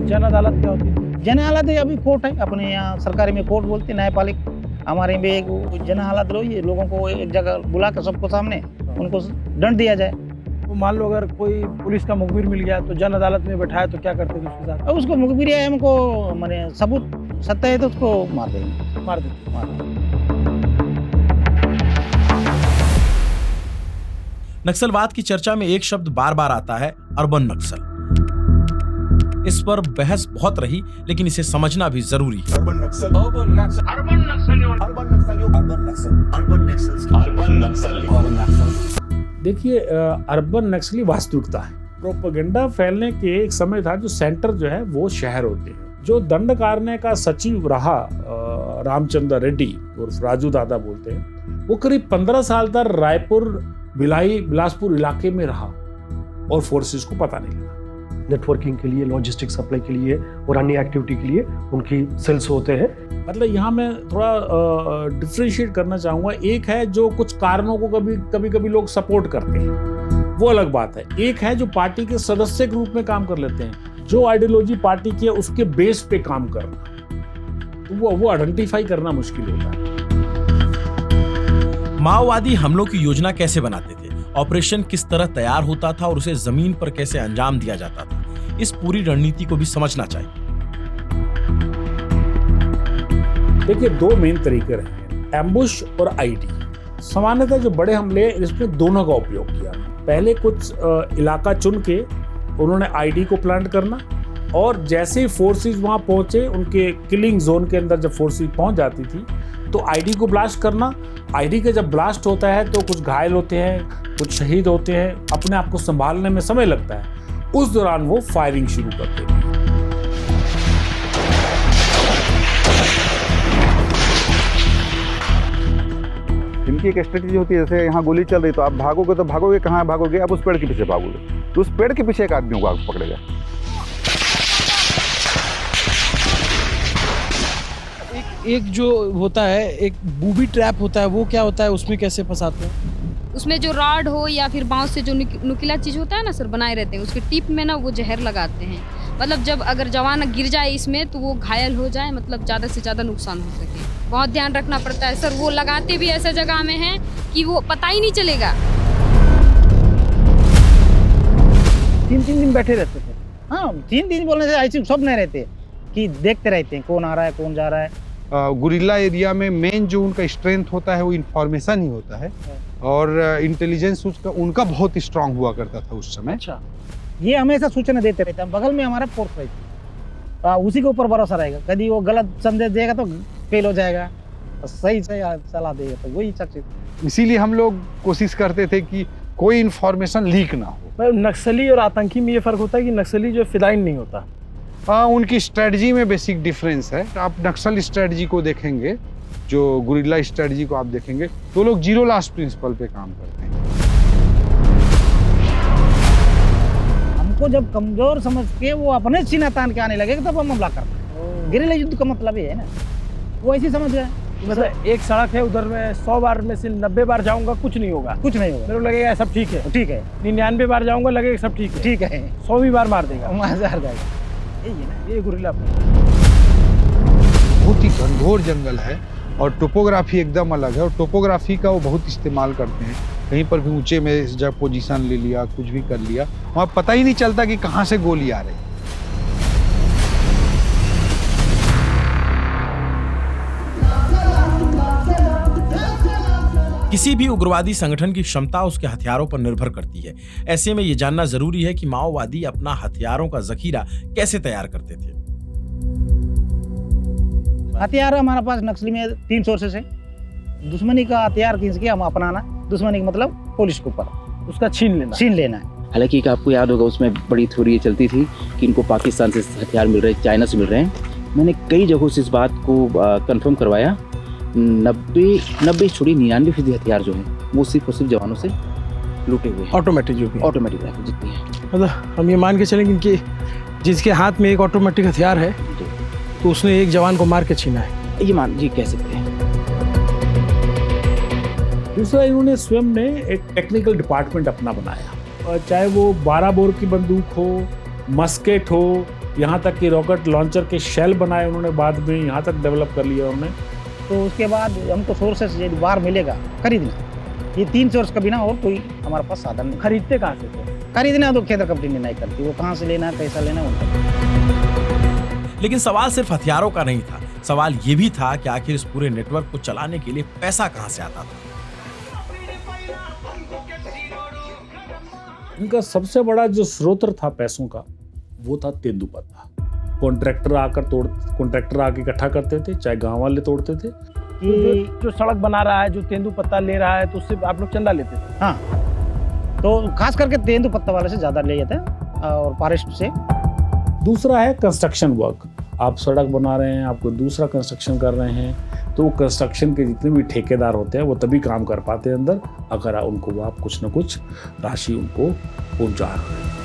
जन अदालत क्या होती है? जन अदालत अभी कोर्ट है, अपने यहाँ सरकारी में कोर्ट बोलते हैं, न्यायपालिक। हमारे में एक जन अदालत लो, ये लोगों को एक जगह बुला कर सबको सामने उनको दंड दिया जाए। तो मान लो अगर कोई पुलिस का मुखबिर मिल गया तो जन अदालत में बैठाया तो क्या करते थे उसके साथ? उसको मुखबिर है, हमको माने सबूत सत्य है तो उसको मार देंगे। नक्सलवाद की चर्चा में एक शब्द बार बार आता है, अर्बन नक्सल। इस पर बहस बहुत रही, लेकिन इसे समझना भी जरूरी है। देखिए, अर्बन नक्सली वास्तविकता है। प्रोपेगेंडा फैलने के एक समय था जो सेंटर जो है वो शहर होते हैं। जो दंडकारण्य का सचिव रहा रामचंद्र रेड्डी और राजू दादा बोलते हैं, वो करीब 15 साल तक रायपुर, भिलाई, बिलासपुर इलाके में रहा और फोर्सेस को पता नहीं लगा। नेटवर्किंग के लिए, लॉजिस्टिक सप्लाई के लिए और अन्य एक्टिविटी के लिए उनकी सेल्स होते हैं। मतलब यहाँ मैं थोड़ा डिफ्रेंशिएट करना चाहूँगा। एक है जो कुछ कारणों को कभी कभी लोग सपोर्ट करते हैं, वो अलग बात है। एक है जो पार्टी के सदस्य के रूप में काम कर लेते हैं, जो आइडियोलॉजी पार्टी की है उसके बेस पे काम करना, तो वो आइडेंटिफाई करना मुश्किल होता है। माओवादी हमलों की योजना कैसे बनाते थे, ऑपरेशन किस तरह तैयार होता था और उसे जमीन पर कैसे अंजाम दिया जाता था, इस पूरी रणनीति को भी समझना चाहिए। देखिए, 2 मेन तरीके रहे, एम्बुश और आईडी। सामान्यतः जो बड़े हमले इसमें दोनों का उपयोग किया। पहले कुछ इलाका चुन के उन्होंने आईडी को प्लांट करना, और जैसे ही फोर्सेस वहां पहुंचे, उनके किलिंग जोन के अंदर जब फोर्सेस पहुंच जाती थी तो आईडी को ब्लास्ट करना। आईडी का जब ब्लास्ट होता है तो कुछ घायल होते हैं, कुछ शहीद होते हैं, अपने आप को संभालने में समय लगता है। उस दौरान वो फायरिंग शुरू करते हैं। इनकी एक स्ट्रेटजी होती है, जैसे यहाँ गोली चल रही तो आप भागोगे, तो भागोगे कहाँ भागोगे? आप उस पेड़ के पीछे भागोगे, तो उस पेड़ के पीछे एक आदमी को आग पकड़ेगा। एक जो होता है, एक बूबी ट्रैप होता है, वो क्या होता है, उसमें कैसे फंसाते हैं? उसमें जो रॉड हो या फिर बांस से जो नुकीला चीज़ होता है ना सर, बनाए रहते हैं, उसके टिप में ना वो जहर लगाते हैं। मतलब जब अगर जवान गिर जाए इसमें तो वो घायल हो जाए, मतलब ज़्यादा से ज़्यादा नुकसान हो सके। बहुत ध्यान रखना पड़ता है सर। वो लगाते भी ऐसा जगह में हैं कि वो पता ही नहीं चलेगा। 3-3 दिन बैठे रहते थे। हाँ, 3 दिन बोलने से ऐसे सब नहीं रहते कि देखते रहते हैं कौन आ रहा है कौन जा रहा है। गुरिल्ला एरिया में मेन जो उनका स्ट्रेंथ होता है वो इंफॉर्मेशन ही होता है, और इंटेलिजेंस उनका बहुत स्ट्रांग हुआ करता था उस समय। अच्छा, ये हमेशा सूचना देते रहते हैं। बगल में हमारा फोर्स रहती है, उसी के ऊपर भरोसा रहेगा। कभी वो गलत संदेश देगा तो फेल हो जाएगा, सही सलाह देगा तो वही सक्सेस। इसीलिए हम लोग कोशिश करते थे कि कोई इंफॉर्मेशन लीक ना हो। नक्सली और आतंकी में ये फर्क होता है कि नक्सली जो फिदाइन नहीं होता। उनकी स्ट्रेटजी में बेसिक डिफरेंस है। आप नक्सल स्ट्रेटजी को देखेंगे, जो गुरिल्ला स्ट्रेटजी को आप देखेंगे, तो लोग जीरो लास्ट प्रिंसिपल पे काम करते हैं। हमको जब कमजोर समझ के वो अपने सीना तान के आने लगेगा तब हम हमला करते हैं। गिरिल्ला युद्ध का मतलब ये है ना, वो ऐसी समझ गए। मतलब एक सड़क है, उधर में 100 बार में से 90 बार जाऊंगा, कुछ नहीं होगा। कुछ नहीं होगा, मेरे को लगेगा सब ठीक है। ठीक है। 99 बार जाऊंगा, लगेगा सब ठीक है। ठीक है। 100वीं बार मार देगा, मार जाएगा। यही है ना, ये गुरिल्ला। बहुत ही घनघोर जंगल है और टोपोग्राफी एकदम अलग है, और टोपोग्राफी का वो बहुत इस्तेमाल करते हैं। कहीं पर भी ऊंचे में जब पोजीशन ले लिया, कुछ भी कर लिया, वहाँ पता ही नहीं चलता कि कहाँ से गोली आ रही। किसी भी उग्रवादी संगठन की क्षमता उसके हथियारों पर निर्भर करती है। ऐसे में यह जानना जरूरी है कि माओवादी अपना हथियारों का जखीरा कैसे तैयार करते थे। हथियार हमारे पास नक्सली में 3 सोर्सेस है। दुश्मनी का हथियार खींच के हम अपनाना, दुश्मनी का मतलब पुलिस के ऊपर उसका छीन लेना है। हालांकि आपको याद होगा उसमें बड़ी थ्योरी चलती थी कि इनको पाकिस्तान से हथियार मिल रहे हैं, चाइना से मिल रहे हैं। मैंने कई जगहों से इस बात को कंफर्म करवाया। 90 छोड़ी 99% हथियार जो है वो सिर्फ और सिर्फ जवानों से लूटे हुए हैं। ऑटोमेटिक जो भी ऑटोमेटिक राइफल जितनी है, मतलब हम ये मान के चलेंगे कि जिसके हाथ में एक ऑटोमेटिक हथियार है तो उसने एक जवान को मार के छीना है, ये मान जी कह सकते हैं। दूसरा, इन्होंने स्वयं ने एक टेक्निकल डिपार्टमेंट अपना बनाया, और चाहे वो 12 बोर की बंदूक हो, मस्केट हो, यहाँ तक कि रॉकेट लॉन्चर के शेल बनाए उन्होंने बाद में, यहाँ तक डेवलप कर लिया उन्होंने। तो उसके बाद हमको सोर्सेस यदि बाहर मिलेगा खरीदना, ये 3 सोर्स का बिना और कोई हमारे पास साधन नहीं। खरीदते कहाँ से थे? खरीदना तो खेतर कंपनी नहीं करती, वो कहाँ से लेना कैसा लेना उनका। लेकिन सवाल सिर्फ हथियारों का नहीं था, सवाल ये भी था कि आखिर इस पूरे नेटवर्क को चलाने के लिए पैसा कहाँ से आता था। इनका सबसे बड़ा जो स्रोत था पैसों का, वो था तेंदुपत्ता। कॉन्ट्रैक्टर आके इकट्ठा करते थे, चाहे गांव वाले तोड़ते थे। कि जो सड़क बना रहा है, जो तेंदुपत्ता ले रहा है, तो उससे आप लोग चंदा लेते थे? हाँ, तो खास करके तेंदुपत्ता वाले से ज्यादा ले जाते हैं, और फॉरेस्ट से। दूसरा है कंस्ट्रक्शन वर्क। आप सड़क बना रहे हैं, आपको दूसरा कंस्ट्रक्शन कर रहे हैं, तो कंस्ट्रक्शन के जितने भी ठेकेदार होते हैं वो तभी काम कर पाते हैं अंदर, अगर उनको आप कुछ न कुछ राशि उनको पहुँचा रहे हैं।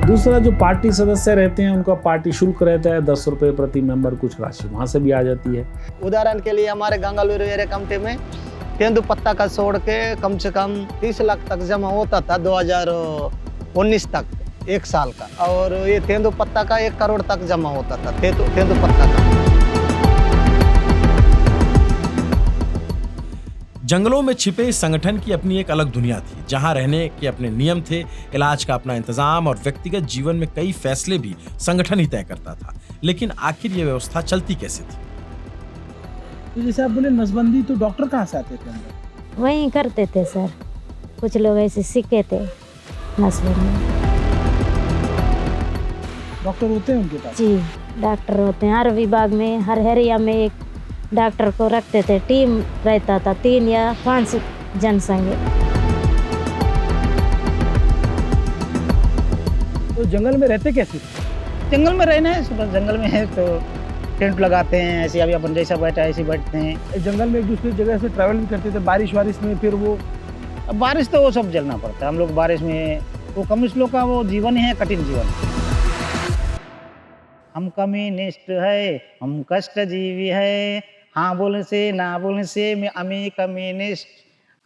दूसरा, जो पार्टी सदस्य रहते हैं उनका पार्टी शुल्क रहता है 10 रुपये प्रति मेंबर, कुछ राशि वहाँ से भी आ जाती है। उदाहरण के लिए हमारे गंगालूर एरिया कमेटी में तेंदुपत्ता का छोड़ के कम से कम 30 लाख तक जमा होता था 2019 तक, 1 साल का। और ये तेंदुपत्ता का 1 करोड़ तक जमा होता था तेंदुपत्ता का। जंगलों में छिपे इस संगठन की अपनी एक अलग दुनिया थी, जहां रहने के अपने नियम थे, इलाज का अपना इंतजाम, और व्यक्तिगत जीवन में कई फैसले भी संगठन ही तय करता था। लेकिन आखिर ये व्यवस्था चलती कैसे थी? तो जैसे आप बोले नसबंदी, तो डॉक्टर कहाँ से आते थे अंदर? वहीं करते थे सर, कुछ लोग ऐसे सीखे थे नसबंदी। डॉक्टर होते हैं उनके पास? जी, डॉक्टर होते हैं हर विभाग में, हर एरिया में एक डॉक्टर को रखते थे। टीम रहता था 3 या 5 जनसंख्या। तो जंगल में रहते कैसे? जंगल में रहना है, सुबह जंगल में है तो टेंट लगाते हैं, ऐसे अभी अपन जैसा बैठा ऐसे बैठते हैं। जंगल में एक दूसरी जगह से ट्रैवल भी करते थे, बारिश में, फिर वो बारिश तो वो सब झेलना पड़ता है। हम लोग बारिश में, वो कम्युनिस्ट लोग का वो जीवन ही है कठिन जीवन। हम कम्युनिस्ट है, हम कष्ट जीवी है, हाँ बोलने से ना बोलने से मैं अमी कम्युनिस्ट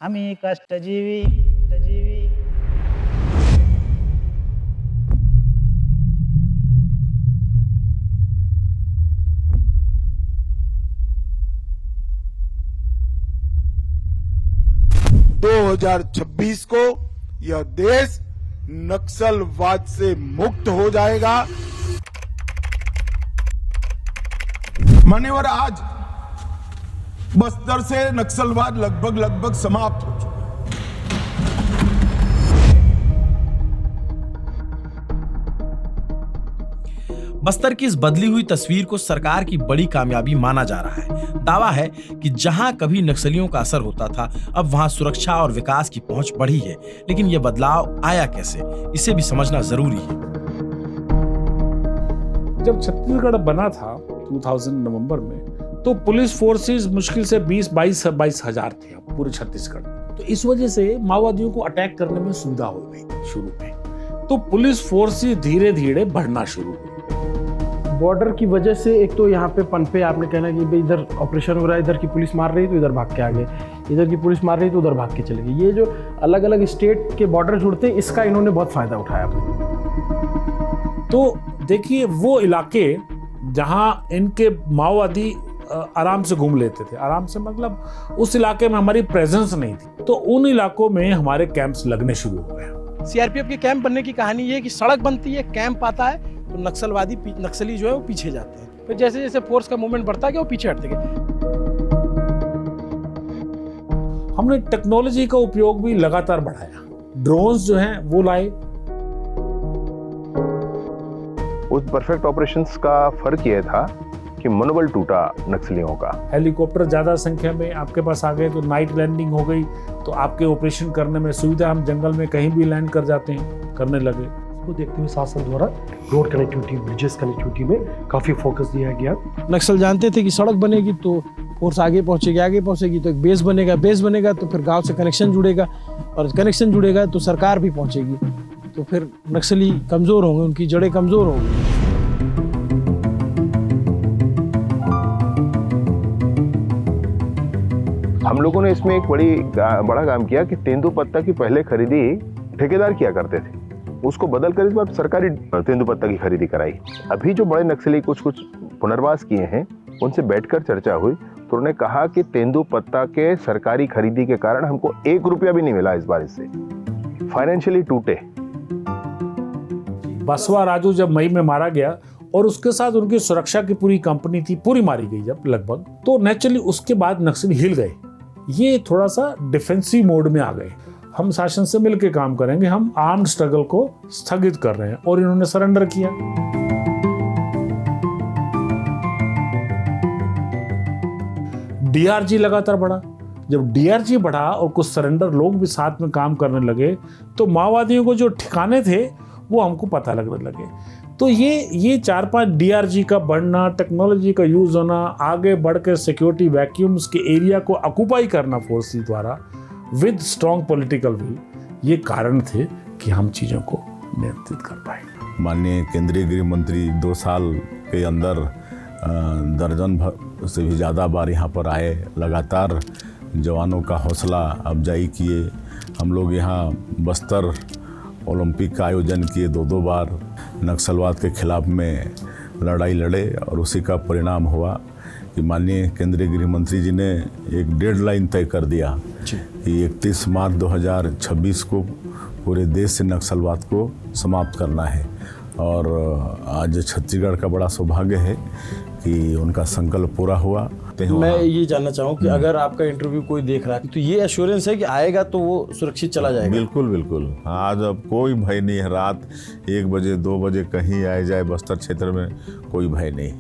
अमी कष्टजीवी कष्टजीवी। 2026 को यह देश नक्सलवाद से मुक्त हो जाएगा। मान्यवर, आज बस्तर से नक्सलवाद लगभग समाप्त हो चुका है। बस्तर की इस बदली हुई तस्वीर को सरकार की बड़ी कामयाबी माना जा रहा है। दावा है कि जहां कभी नक्सलियों का असर होता था, अब वहां सुरक्षा और विकास की पहुंच बढ़ी है। लेकिन यह बदलाव आया कैसे, इसे भी समझना जरूरी है। जब छत्तीसगढ़ बना था 2000 नवंबर में, तो पुलिस फोर्सेस मुश्किल से 22 हजार थे पूरे छत्तीसगढ़ में। तो इस वजह से माओवादियों को अटैक करने में सुविधा हो गई शुरू में। तो पुलिस फोर्सेस धीरे धीरे बढ़ना शुरू हुई। बॉर्डर की वजह से एक तो यहाँ पे पनपे आपने कहना कि भाई इधर ऑपरेशन हो रहा है, इधर की पुलिस मार रही है तो इधर भाग के आ गए, इधर की पुलिस मार रही है तो उधर भाग के चले गए। ये जो अलग अलग स्टेट के बॉर्डर जुड़ते हैं, इसका इन्होंने बहुत फायदा उठाया। तो देखिए, वो इलाके जहाँ इनके माओवादी आराम से घूम लेते थे, आराम से मतलब उस इलाके में हमारी प्रेजेंस नहीं थी, तो उन इलाकों में हमारे कैंप्स लगने शुरू हो गए। सीआरपीएफ के कैंप बनने की कहानी ये है कि सड़क बनती है, कैंप आता है, तो नक्सली जो है वो पीछे जाते हैं। फिर जैसे जैसे फोर्स का मूवमेंट बढ़ता गया वो पीछे हटते गए। हमने टेक्नोलॉजी का उपयोग भी लगातार बढ़ाया। ड्रोन्स जो हैं वो लाए। उस परफेक्ट ऑपरेशंस का फर्क यह था कि मनोबल टूटा नक्सलियों का। हेलीकॉप्टर ज्यादा संख्या में आपके पास आ गए तो नाइट लैंडिंग हो गई, तो आपके ऑपरेशन करने में सुविधा, हम जंगल में कहीं भी लैंड कर जाते हैं, करने लगे। को देखते हुए शासन द्वारा रोड कनेक्टिविटी, ब्रिजेस कनेक्टिविटी में काफ़ी फोकस दिया गया। नक्सल जानते थे कि सड़क बनेगी तो फोर्स आगे पहुंचेगी, तो एक बेस बनेगा तो फिर गांव से कनेक्शन जुड़ेगा, और कनेक्शन जुड़ेगा तो सरकार भी पहुंचेगी, तो फिर नक्सली कमज़ोर होंगे, उनकी जड़ें कमज़ोर होंगी। हम लोगों ने इसमें एक बड़ा काम किया कि तेंदुपत्ता की पहले खरीदी ठेकेदार किया करते थे, उसको बदल कर इस बार सरकारी तेंदुपत्ता की खरीदी कराई। अभी जो बड़े नक्सली कुछ पुनर्वास किए हैं, उनसे बैठकर चर्चा हुई तो उन्होंने कहा कि तेंदुपत्ता के सरकारी खरीदी के कारण हमको 1 रुपया भी नहीं मिला इस बार, इससे फाइनेंशियली टूटे। बसवा राजू जब मई में मारा गया और उसके साथ उनकी सुरक्षा की पूरी कंपनी थी, पूरी मारी गई जब लगभग, तो नेचुरली उसके बाद नक्सली हिल गए। ये थोड़ा सा डिफेंसिव मोड में आ गए। हम शासन से मिलकर काम करेंगे, हम आर्म्ड स्ट्रगल को स्थगित कर रहे हैं, और इन्होंने सरेंडर किया। डीआरजी लगातार बढ़ा। जब डीआरजी बढ़ा और कुछ सरेंडर लोग भी साथ में काम करने लगे, तो माओवादियों को जो ठिकाने थे वो हमको पता लगने लगे। तो ये 4-5 डीआरजी का बढ़ना, टेक्नोलॉजी का यूज होना, आगे बढ़ के सिक्योरिटी वैक्यूम्स के एरिया को ऑक्यूपाई करना फोर्स द्वारा विद स्ट्रॉन्ग पॉलिटिकल विल, ये कारण थे कि हम चीज़ों को नियंत्रित कर पाए। माननीय केंद्रीय गृह मंत्री 2 साल के अंदर दर्जन से भी ज़्यादा बार यहाँ पर आए, लगातार जवानों का हौसला अफजाई किए। हम लोग यहाँ बस्तर ओलंपिक का आयोजन किए, 2 बार नक्सलवाद के खिलाफ में लड़ाई लड़े, और उसी का परिणाम हुआ कि माननीय केंद्रीय गृह मंत्री जी ने एक डेडलाइन तय कर दिया कि 31 मार्च 2026 को पूरे देश से नक्सलवाद को समाप्त करना है। और आज छत्तीसगढ़ का बड़ा सौभाग्य है कि उनका संकल्प पूरा हुआ। मैं ये जानना चाहूँ कि अगर आपका इंटरव्यू कोई देख रहा है तो ये एश्योरेंस है कि आएगा तो वो सुरक्षित चला जाएगा? बिल्कुल बिल्कुल। आज अब कोई भय नहीं है। रात 1 बजे 2 बजे कहीं आए जाए, बस्तर क्षेत्र में कोई भय नहीं।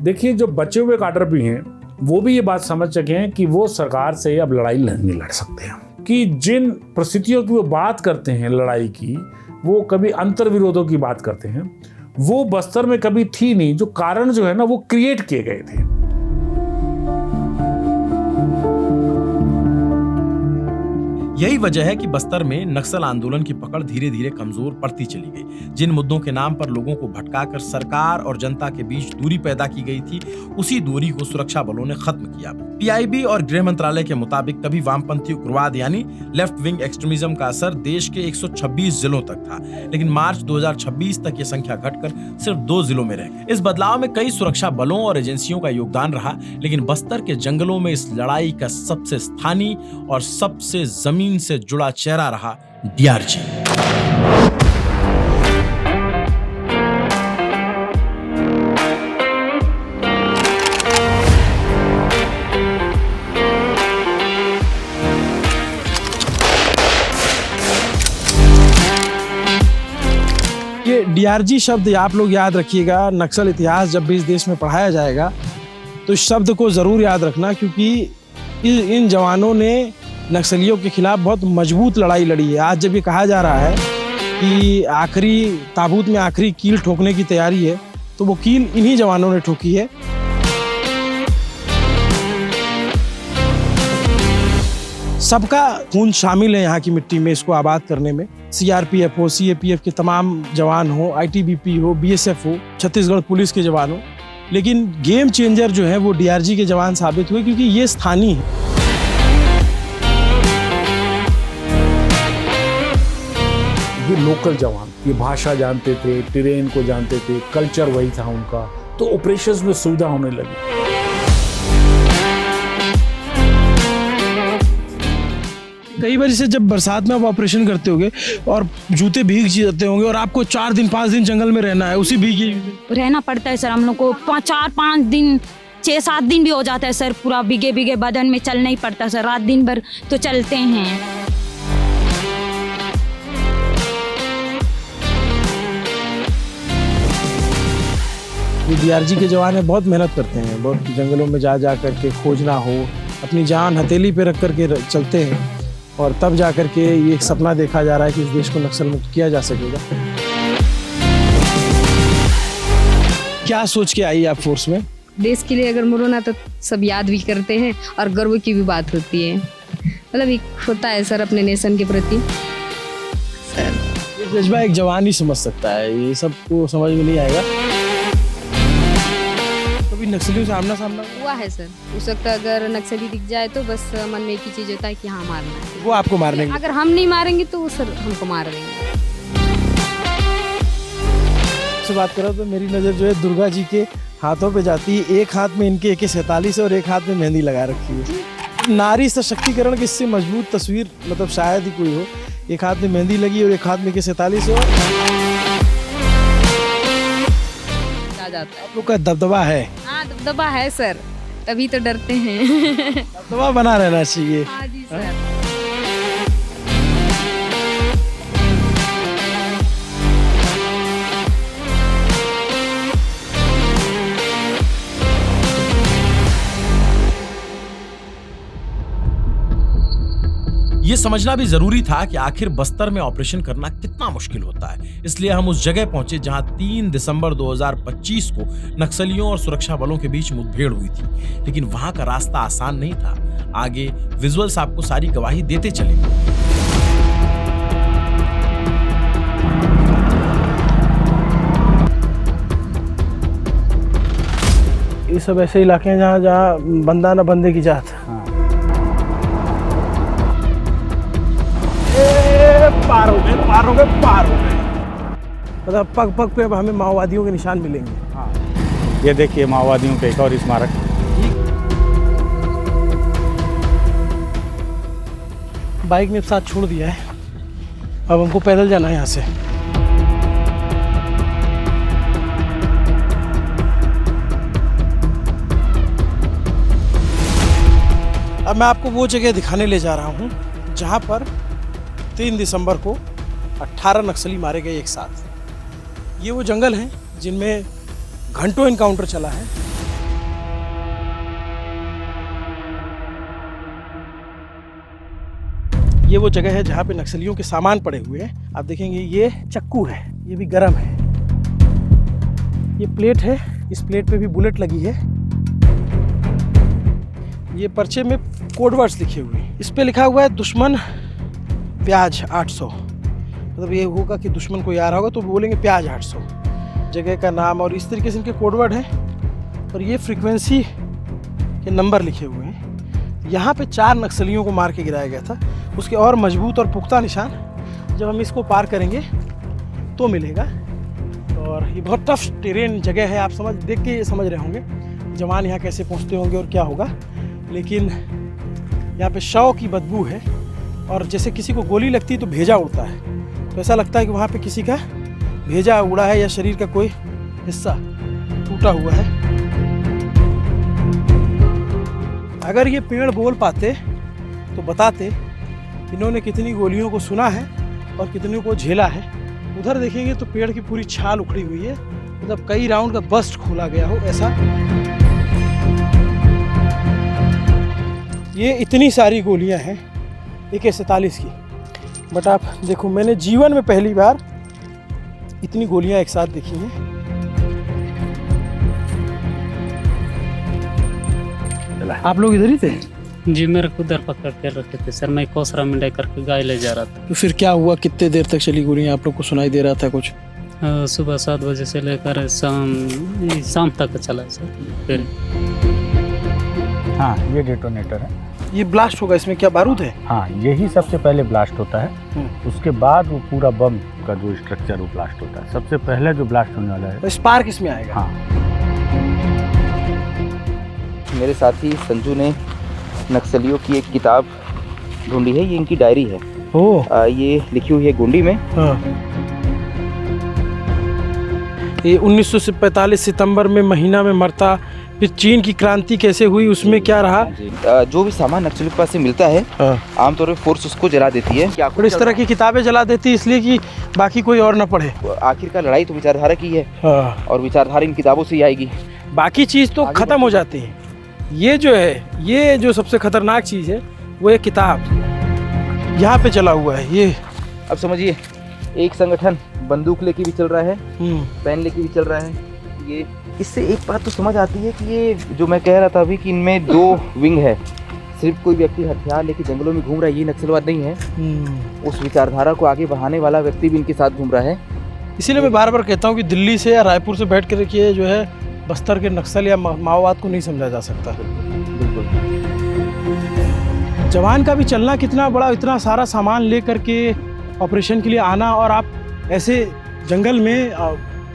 देखिए, जो बचे हुए काडर भी हैं वो भी ये बात समझ चुके हैं कि वो सरकार से अब लड़ाई नहीं लड़ सकते हैं, कि जिन परिस्थितियों की वो बात करते हैं लड़ाई की, वो कभी अंतर्विरोधों की बात करते हैं, वो बस्तर में कभी थी नहीं। जो कारण जो है ना, वो क्रिएट किए गए थे। यही वजह है कि बस्तर में नक्सल आंदोलन की पकड़ धीरे धीरे कमजोर पड़ती चली गई। जिन मुद्दों के नाम पर लोगों को भटकाकर सरकार और जनता के बीच दूरी पैदा की गई थी, उसी दूरी को सुरक्षा बलों ने खत्म किया। पीआईबी और गृह मंत्रालय के मुताबिक तभी वामपंथी उग्रवाद यानी लेफ्ट विंग एक्सट्रीमिज्म का असर देश के 126 जिलों तक था, लेकिन मार्च 2026 तक ये संख्या घटकर सिर्फ 2 जिलों में रह गई। इस बदलाव में कई सुरक्षा बलों और एजेंसियों का योगदान रहा, लेकिन बस्तर के जंगलों में इस लड़ाई का सबसे स्थानीय और सबसे जमीन से जुड़ा चेहरा रहा डीआरजी। ये डीआरजी शब्द आप लोग याद रखिएगा। नक्सल इतिहास जब भी इस देश में पढ़ाया जाएगा तो इस शब्द को ज़रूर याद रखना, क्योंकि इन जवानों ने नक्सलियों के खिलाफ बहुत मजबूत लड़ाई लड़ी है। आज जब ये कहा जा रहा है कि आखिरी ताबूत में आखिरी कील ठोकने की तैयारी है, तो वो कील इन्हीं जवानों ने ठोकी है। सबका खून शामिल है यहाँ की मिट्टी में इसको आबाद करने में। सीआरपीएफ हो, सीएपीएफ के तमाम जवान हो, आईटीबीपी हो, बीएसएफ हो, छत्तीसगढ़ पुलिस के जवान हो, लेकिन गेम चेंजर जो है वो डीआरजी के जवान साबित हुए, क्योंकि ये स्थानीय है। ये लोकल जवान, ये भाषा जानते थे, टेरेन को जानते थे, कल्चर वही था उनका, तो ऑपरेशंस में सुविधा होने लगी। कई बार से जब बरसात में आप ऑपरेशन करते होंगे और जूते भीग जाते होंगे और आपको 4 दिन 5 दिन जंगल में रहना है, उसी भीगी रहना पड़ता है सर। हम लोग को 4-5 दिन 6-7 दिन भी हो जाता है सर। पूरा भीगे बदन में चलना ही पड़ता है सर। रात दिन भर तो चलते हैं। ये डीआरजी के जवान है, बहुत मेहनत करते हैं, बहुत जंगलों में जा करके खोजना हो, अपनी जान हथेली पे रख करके चलते हैं, और तब जा करके ये एक सपना देखा जा रहा है कि इस देश को नक्सल मुक्त किया जा सकेगा। क्या सोच के आई आप फोर्स में? देश के लिए अगर मरो ना तो सब याद भी करते हैं और गर्व की भी बात होती है। मतलब एक होता है सर अपने नेशन के प्रति। ये जज्बा एक जवान ही समझ सकता है, ये सबको समझ में नहीं आएगा। कभी नक्सलियों से आमना सामना हुआ है सर। उस वक्त अगर नक्सली दिख जाए तो बस मन में एक ही चीज होता है कि हाँ मारना है। वो आपको मारने, अगर हम नहीं मारेंगे तो वो सर हमको मार देंगे। से बात करो तो मेरी नज़र जो है दुर्गा जी के हाथों पे जाती है। एक हाथ में इनके AK-47 है और एक हाथ में मेहंदी लगा रखी है। नारी सशक्तिकरण की इससे मजबूत तस्वीर मतलब शायद ही कोई हो। एक हाथ में मेहंदी लगी और एक हाथ में AK-47 है। आप लोग का दबदबा है। हाँ दबदबा है सर, तभी तो डरते हैं। दबदबा बना रहना चाहिए। हाँ जी सर। ये समझना भी जरूरी था कि आखिर बस्तर में ऑपरेशन करना कितना मुश्किल होता है। इसलिए हम उस जगह पहुंचे जहां 3 दिसंबर 2025 को नक्सलियों और सुरक्षा बलों के बीच मुठभेड़ हुई थी। लेकिन वहां का रास्ता आसान नहीं था। आगे विजुअल्स आपको सारी गवाही देते चलेंगे। ये सब ऐसे इलाके हैं जहाँ बंदा न बंदे की जात। पार हो गए। मतलब पग पे अब हमें माओवादियों के निशान मिलेंगे। हाँ। ये देखिए माओवादियों का एक और स्मारक। बाइक ने साथ छोड़ दिया है, अब हमको पैदल जाना है यहाँ से। अब मैं आपको वो जगह दिखाने ले जा रहा हूँ जहाँ पर 3 दिसंबर को 18 नक्सली मारे गए एक साथ। ये वो जंगल हैं जिनमें घंटों इनकाउंटर चला है। ये वो जगह है जहाँ पे नक्सलियों के सामान पड़े हुए हैं। आप देखेंगे ये चक्कू है, ये भी गर्म है। ये प्लेट है, इस प्लेट पे भी बुलेट लगी है। ये पर्चे में कोड वर्ड्स लिखे हुए हैं। इस पे लिखा हुआ है दुश्मन प्याज 800, मतलब ये होगा कि दुश्मन को यार होगा तो बोलेंगे प्याज 800, जगह का नाम, और इस तरीके से इनके कोडवर्ड हैं। और ये फ्रीक्वेंसी के नंबर लिखे हुए हैं। यहाँ पे 4 नक्सलियों को मार के गिराया गया था। उसके और मजबूत और पुख्ता निशान जब हम इसको पार करेंगे तो मिलेगा। और ये बहुत टफ टेरेन जगह है, आप देख के ये समझ रहे होंगे जवान यहाँ कैसे पहुँचते होंगे और क्या होगा। लेकिन यहाँ पे शव की बदबू है, और जैसे किसी को गोली लगती है तो भेजा उड़ता है, तो ऐसा लगता है कि वहाँ पे किसी का भेजा उड़ा है या शरीर का कोई हिस्सा टूटा हुआ है। अगर ये पेड़ बोल पाते तो बताते इन्होंने कितनी गोलियों को सुना है और कितने को झेला है। उधर देखेंगे तो पेड़ की पूरी छाल उखड़ी हुई है, मतलब कई राउंड का बस्ट खोला गया हो ऐसा। ये इतनी सारी गोलियां हैं AK-47 की, बट आप देखो मैंने जीवन में पहली बार इतनी गोलियां एक साथ देखी हैं। आप लोग इधर ही थे? जी, मेरे को उधर पकड़ के रखे थे सर, मैं कोसरा मिंडाई करके गाय ले जा रहा था। तो फिर क्या हुआ, कितने देर तक चली गोलियां? आप लोग को सुनाई दे रहा था कुछ? सुबह 7 बजे से लेकर शाम तक चला सर। फिर हाँ, ये डेटोनेटर है। ये ब्लास्ट होगा, इसमें क्या बारूद है? हाँ, यही सबसे पहले ब्लास्ट होता है, उसके बाद वो पूरा बम का जो स्ट्रक्चर वो ब्लास्ट होता है। सबसे पहले जो ब्लास्ट होने वाला है तो स्पार्क इसमें आएगा। हाँ। मेरे साथी संजू ने नक्सलियों की एक किताब ढूंढी है, ये इनकी डायरी है। ये लिखी हुई है गोंडी में। ये 1945 सितंबर में महीना में मरता, फिर चीन की क्रांति कैसे हुई, उसमें क्या रहा। जो भी सामान नक्सलियों के पास से मिलता है आमतौर पर फोर्स उसको जला देती है। और इस तरह की किताबें जला देती है इसलिए कि बाकी कोई और ना पढ़े। आखिरकार लड़ाई तो विचारधारा की है, और विचारधारा इन किताबों से ही आएगी। बाकी चीज़ तो खत्म हो जाती है। ये जो है, ये जो सबसे खतरनाक चीज़ है वो एक किताब यहाँ पे चला हुआ है। ये अब समझिए, एक संगठन बंदूक लेके भी चल रहा है, पेन लेके भी चल रहा है। ये इससे एक बात तो समझ आती है कि ये जो मैं कह रहा था अभी कि इनमें 2 विंग है। सिर्फ कोई व्यक्ति हथियार लेके जंगलों में घूम रहा है ये नक्सलवाद नहीं है, उस विचारधारा को आगे बढ़ाने वाला व्यक्ति भी इनके साथ घूम रहा है। इसीलिए मैं बार बार कहता हूँ कि दिल्ली से या रायपुर से बैठ कर ये जो है बस्तर के नक्सल या माओवाद को नहीं समझा जा सकता। जवान का भी चलना कितना बड़ा, इतना सारा सामान ले करके ऑपरेशन के लिए आना, और आप ऐसे जंगल में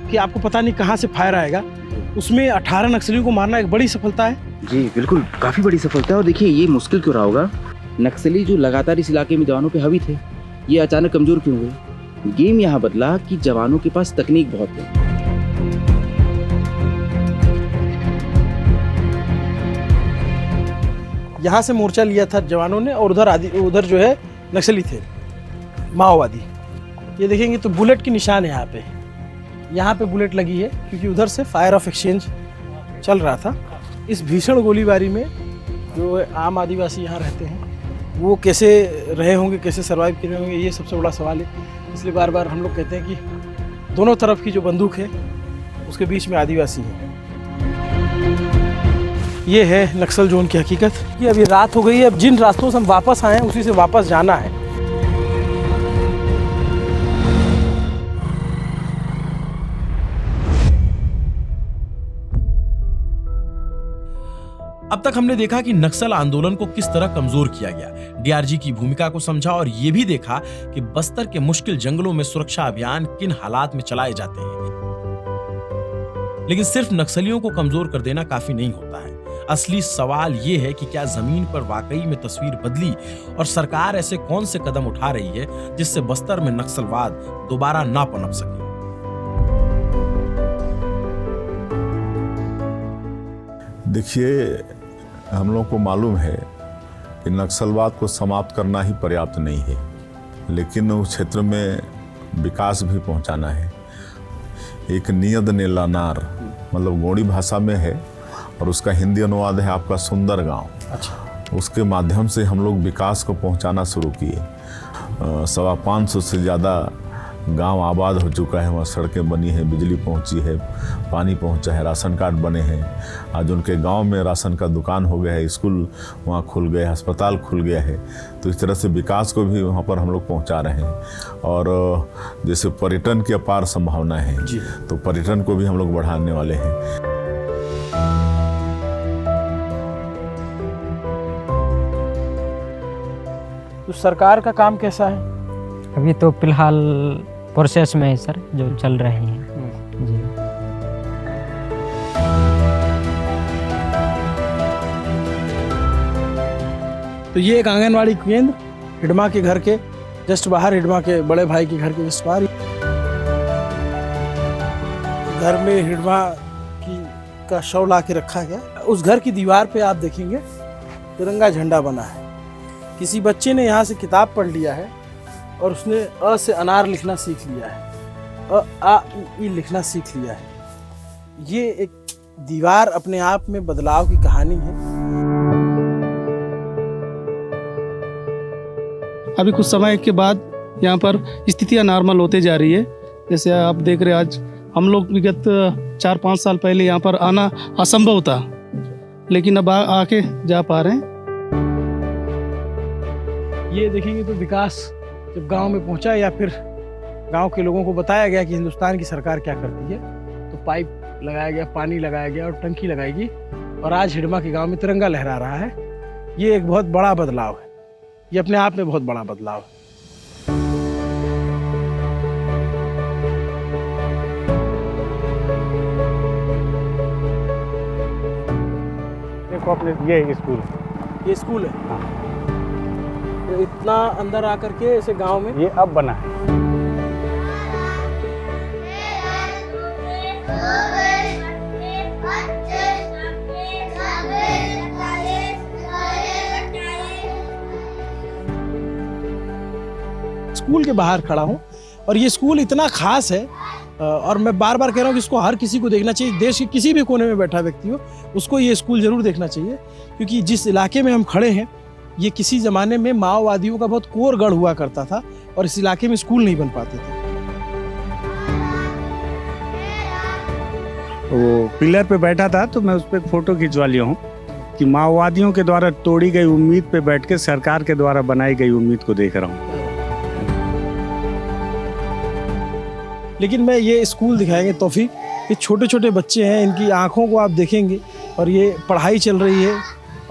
कि आपको पता नहीं कहाँ से फायर आएगा, उसमें 18 नक्सलियों को मारना एक बड़ी सफलता है। जी बिल्कुल, काफ़ी बड़ी सफलता है। और देखिए ये मुश्किल क्यों रहा होगा, नक्सली जो लगातार इस इलाके में जवानों पे हावी थे, ये अचानक कमज़ोर क्यों हुए। गेम यहाँ बदला कि जवानों के पास तकनीक बहुत है। यहाँ से मोर्चा लिया था जवानों ने, और उधर जो है नक्सली थे, माओवादी। ये देखेंगे तो बुलेट की निशान है यहाँ पे बुलेट लगी है, क्योंकि उधर से फायर ऑफ एक्सचेंज चल रहा था। इस भीषण गोलीबारी में जो आम आदिवासी यहाँ रहते हैं वो कैसे रहे होंगे, कैसे सर्वाइव कर रहे होंगे, ये सबसे बड़ा सवाल है। इसलिए बार बार हम लोग कहते हैं कि दोनों तरफ की जो बंदूक है उसके बीच में आदिवासी है। ये है नक्सल जोन की हकीकत। ये अभी रात हो गई है, अब जिन रास्तों से हम वापस आए हैं उसी से वापस जाना है। अब तक हमने देखा कि नक्सल आंदोलन को किस तरह कमजोर किया गया, डीआरजी की भूमिका को समझा, और ये भी देखा कि बस्तर के मुश्किल जंगलों में सुरक्षा अभियान किन हालात में चलाए जाते हैं। लेकिन सिर्फ नक्सलियों को कमजोर कर देना काफी नहीं होता है। असली सवाल ये है कि क्या जमीन पर वाकई में तस्वीर बदली, और सरकार ऐसे कौन से कदम उठा रही है जिससे बस्तर में नक्सलवाद दोबारा ना पनप सके। देखिए, हम लोग को मालूम है कि नक्सलवाद को समाप्त करना ही पर्याप्त नहीं है, लेकिन उस क्षेत्र में विकास भी पहुंचाना है। एक नियद नेलानार मतलब गोंडी भाषा में है, और उसका हिंदी अनुवाद है आपका सुंदर गांव। अच्छा। उसके माध्यम से हम लोग विकास को पहुंचाना शुरू किए। 525 से ज़्यादा गांव आबाद हो चुका है, वहाँ सड़कें बनी हैं, बिजली पहुंची है, पानी पहुंचा है, राशन कार्ड बने हैं। आज उनके गांव में राशन का दुकान हो गया है, स्कूल वहाँ खुल गया है, अस्पताल खुल गया है। तो इस तरह से विकास को भी वहाँ पर हम लोग पहुँचा रहे हैं। और जैसे पर्यटन की अपार संभावना है, तो पर्यटन को भी हम लोग बढ़ाने वाले हैं। तो सरकार का काम कैसा है? अभी तो फिलहाल प्रोसेस में है सर, जो चल रहे हैं जी। तो ये एक आंगनवाड़ी केंद्र हिडमा के घर के जस्ट बाहर, हिडमा के बड़े भाई के घर के जस्ट बाहर। घर में हिडमा का शव ला के रखा गया। उस घर की दीवार पे आप देखेंगे तिरंगा झंडा बना है। किसी बच्चे ने यहाँ से किताब पढ़ लिया है और उसने अ से अनार लिखना सीख लिया है, आ ई लिखना सीख लिया है। ये एक दीवार अपने आप में बदलाव की कहानी है। अभी कुछ समय के बाद यहाँ पर स्थितियाँ नॉर्मल होते जा रही है। जैसे आप देख रहे हैं, आज हम लोग विगत 4-5 साल पहले यहाँ पर आना असंभव था, लेकिन अब आके जा पा रहे हैं। ये देखेंगे तो विकास जब गांव में पहुंचा या फिर गांव के लोगों को बताया गया कि हिंदुस्तान की सरकार क्या करती है, तो पाइप लगाया गया, पानी लगाया गया और टंकी लगाएगी, और आज हिडमा के गांव में तिरंगा लहरा रहा है। ये एक बहुत बड़ा बदलाव है, ये अपने आप में बहुत बड़ा बदलाव है। देखो अपने ये स्कूल है। हाँ। तो इतना अंदर आकर के ऐसे गांव में ये अब बना है। स्कूल के बाहर खड़ा हूँ और ये स्कूल इतना खास है, और मैं बार बार कह रहा हूँ कि इसको हर किसी को देखना चाहिए। देश के किसी भी कोने में बैठा व्यक्ति हो, उसको ये स्कूल जरूर देखना चाहिए, क्योंकि जिस इलाके में हम खड़े हैं, ये किसी ज़माने में माओवादियों का बहुत कोर गढ़ हुआ करता था और इस इलाके में स्कूल नहीं बन पाते थे। वो पिलर पे बैठा था तो मैं उस पर फोटो खिंचवा लिया हूँ कि माओवादियों के द्वारा तोड़ी गई उम्मीद पे बैठ के सरकार के द्वारा बनाई गई उम्मीद को देख रहा हूँ। लेकिन मैं ये स्कूल दिखाएंगे तौफीक, ये छोटे छोटे बच्चे हैं, इनकी आंखों को आप देखेंगे और ये पढ़ाई चल रही है।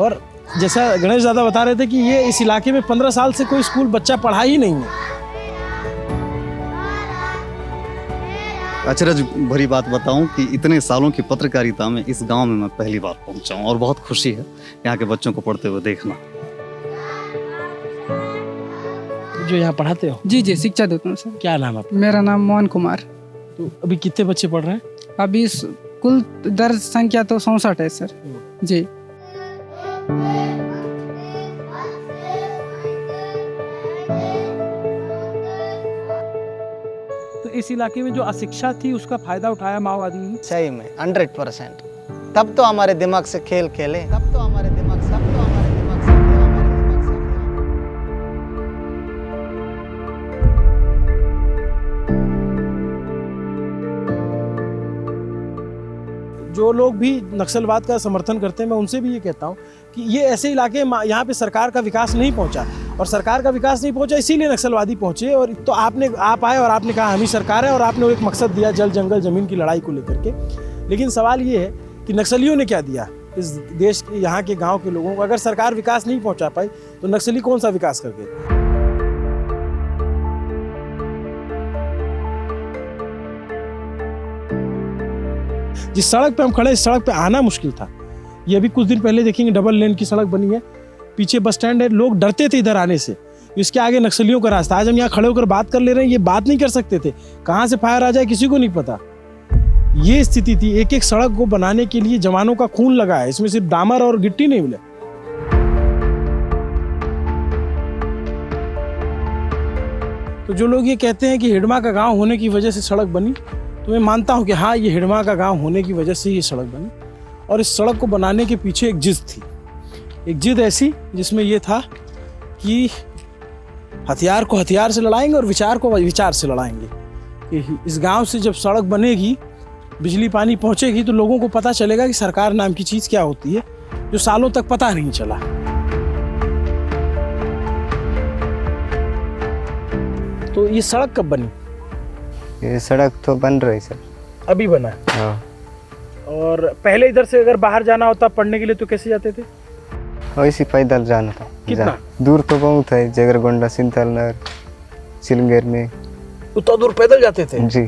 और जैसा गणेश दादा बता रहे थे कि ये इस इलाके में 15 साल से कोई स्कूल बच्चा पढ़ा ही नहीं है। अचरज भरी बात बताऊं कि इतने सालों की पत्रकारिता में इस गांव में मैं पहली बार पहुंचा हूं और बहुत खुशी है यहाँ के बच्चों को पढ़ते हुए देखना। जो यहाँ पढ़ाते हो? जी जी, शिक्षा देता हूँ सर। क्या नाम है? मेरा नाम मोहन कुमार। तो अभी कितने बच्चे पढ़ रहे हैं? अभी कुल दर्ज संख्या तो 67 है सर जी। तो इस इलाके में जो अशिक्षा थी उसका फायदा उठाया माओवादी ने? सही में 100%। तब तो हमारे दिमाग से खेल खेले, तब तो हमारे दिमाग से जो लोग भी नक्सलवाद का समर्थन करते हैं, मैं उनसे भी ये कहता हूँ कि ये ऐसे इलाके यहाँ पे सरकार का विकास नहीं पहुँचा, और सरकार का विकास नहीं पहुँचा इसीलिए नक्सलवादी पहुँचे। और तो आप आए और आपने कहा हम ही सरकार है, और आपने एक मकसद दिया जल जंगल जमीन की लड़ाई को लेकर के। लेकिन सवाल ये है कि नक्सलियों ने क्या दिया इस देश के, यहाँ के गाँव के लोगों को? अगर सरकार विकास नहीं पहुँचा पाई तो नक्सली कौन सा विकास कर गए? जिस सड़क पे हम खड़े, इस सड़क पे आना मुश्किल था। ये अभी कुछ दिन पहले देखेंगे डबल लेन की सड़क बनी है, पीछे बस स्टैंड है, लोग डरते थे इधर आने से, इसके आगे नक्सलियों का रास्ता। आज हम यहाँ खड़े होकर बात कर ले रहे हैं, ये बात नहीं कर सकते थे, कहाँ से फायर आ जाए किसी को नहीं पता। ये स्थिति थी। एक एक सड़क को बनाने के लिए जवानों का खून लगा है, इसमें सिर्फ डामर और गिट्टी नहीं मिले। तो जो लोग ये कहते हैं कि हिडमा का गाँव होने की वजह से सड़क बनी, तो मैं मानता हूँ कि हाँ, ये हिडमा का गांव होने की वजह से ये सड़क बनी। और इस सड़क को बनाने के पीछे एक जिद थी, एक जिद ऐसी जिसमें ये था कि हथियार को हथियार से लड़ाएंगे और विचार को विचार से लड़ाएंगे। कि इस गांव से जब सड़क बनेगी, बिजली पानी पहुंचेगी, तो लोगों को पता चलेगा कि सरकार नाम की चीज़ क्या होती है, जो सालों तक पता नहीं चला। तो ये सड़क कब बनी? ये सड़क तो बन रही सर, अभी बना है। हाँ। और पहले इधर से अगर बाहर जाना होता पढ़ने के लिए तो कैसे जाते थे? वैसे पैदल जाना था। कितना दूर तो बहुत है, जगरगोंडा, सिंथलनर, सिलंगेर में। उतना दूर पैदल जाते थे? जी।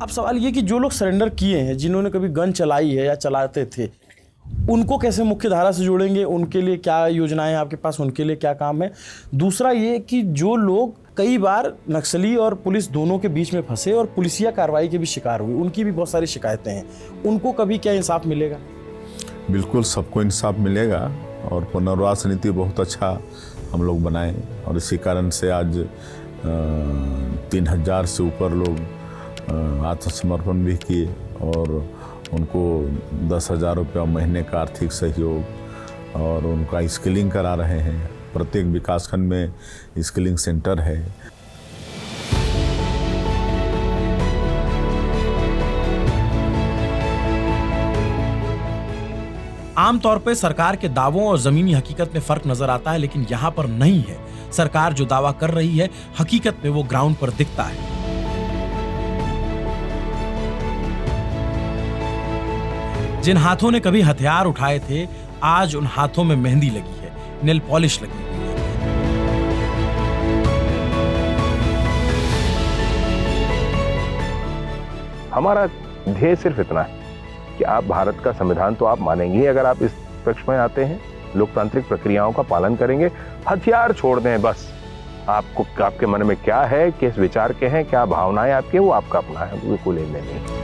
अब सवाल ये कि जो लोग सरेंडर किए हैं, जिन्होंने कभी गन चलाई है या चलाते थे, उनको कैसे मुख्य धारा से जोड़ेंगे? उनके लिए क्या योजनाएं आपके पास, उनके लिए क्या काम है? दूसरा ये कि जो लोग कई बार नक्सली और पुलिस दोनों के बीच में फंसे और पुलिसिया कार्रवाई के भी शिकार हुए, उनकी भी बहुत सारी शिकायतें हैं, उनको कभी क्या इंसाफ मिलेगा? बिल्कुल सबको इंसाफ मिलेगा और पुनर्वास नीति बहुत अच्छा हम लोग बनाए और इसी कारण से आज 3000 से ऊपर लोग आत्मसमर्पण भी किए और उनको 10,000 रुपया महीने का आर्थिक सहयोग और उनका स्किलिंग करा रहे हैं। प्रत्येक विकासखंड में स्किलिंग सेंटर है। आमतौर पर सरकार के दावों और जमीनी हकीकत में फर्क नजर आता है, लेकिन यहां पर नहीं है। सरकार जो दावा कर रही है, हकीकत में वो ग्राउंड पर दिखता है। जिन हाथों ने कभी हथियार उठाए थे, आज उन हाथों में मेहंदी लगी है, नेल पॉलिश लगी हुई है। हमारा ध्येय सिर्फ इतना है कि आप भारत का संविधान तो आप मानेंगे ही अगर आप इस पक्ष में आते हैं, लोकतांत्रिक प्रक्रियाओं का पालन करेंगे, हथियार छोड़ दें बस। आपको आपके मन में क्या है, किस विचार के हैं, क्या भावनाएं आपकी, वो आपका अपना है, वो कोई लेने नहीं।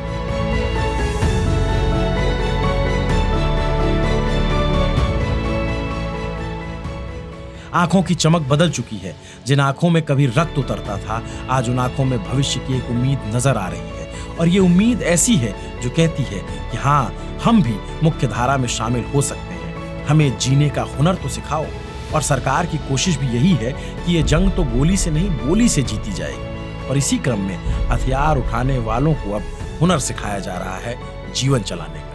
आंखों की चमक बदल चुकी है। जिन आंखों में कभी रक्त उतरता था, आज उन आंखों में भविष्य की एक उम्मीद नजर आ रही है। और ये उम्मीद ऐसी है जो कहती है कि हाँ, हम भी मुख्य धारा में शामिल हो सकते हैं। हमें जीने का हुनर तो सिखाओ। और सरकार की कोशिश भी यही है कि ये जंग तो गोली से नहीं, बोली से जीती जाएगी। और इसी क्रम में हथियार उठाने वालों को अब हुनर सिखाया जा रहा है, जीवन चलाने का।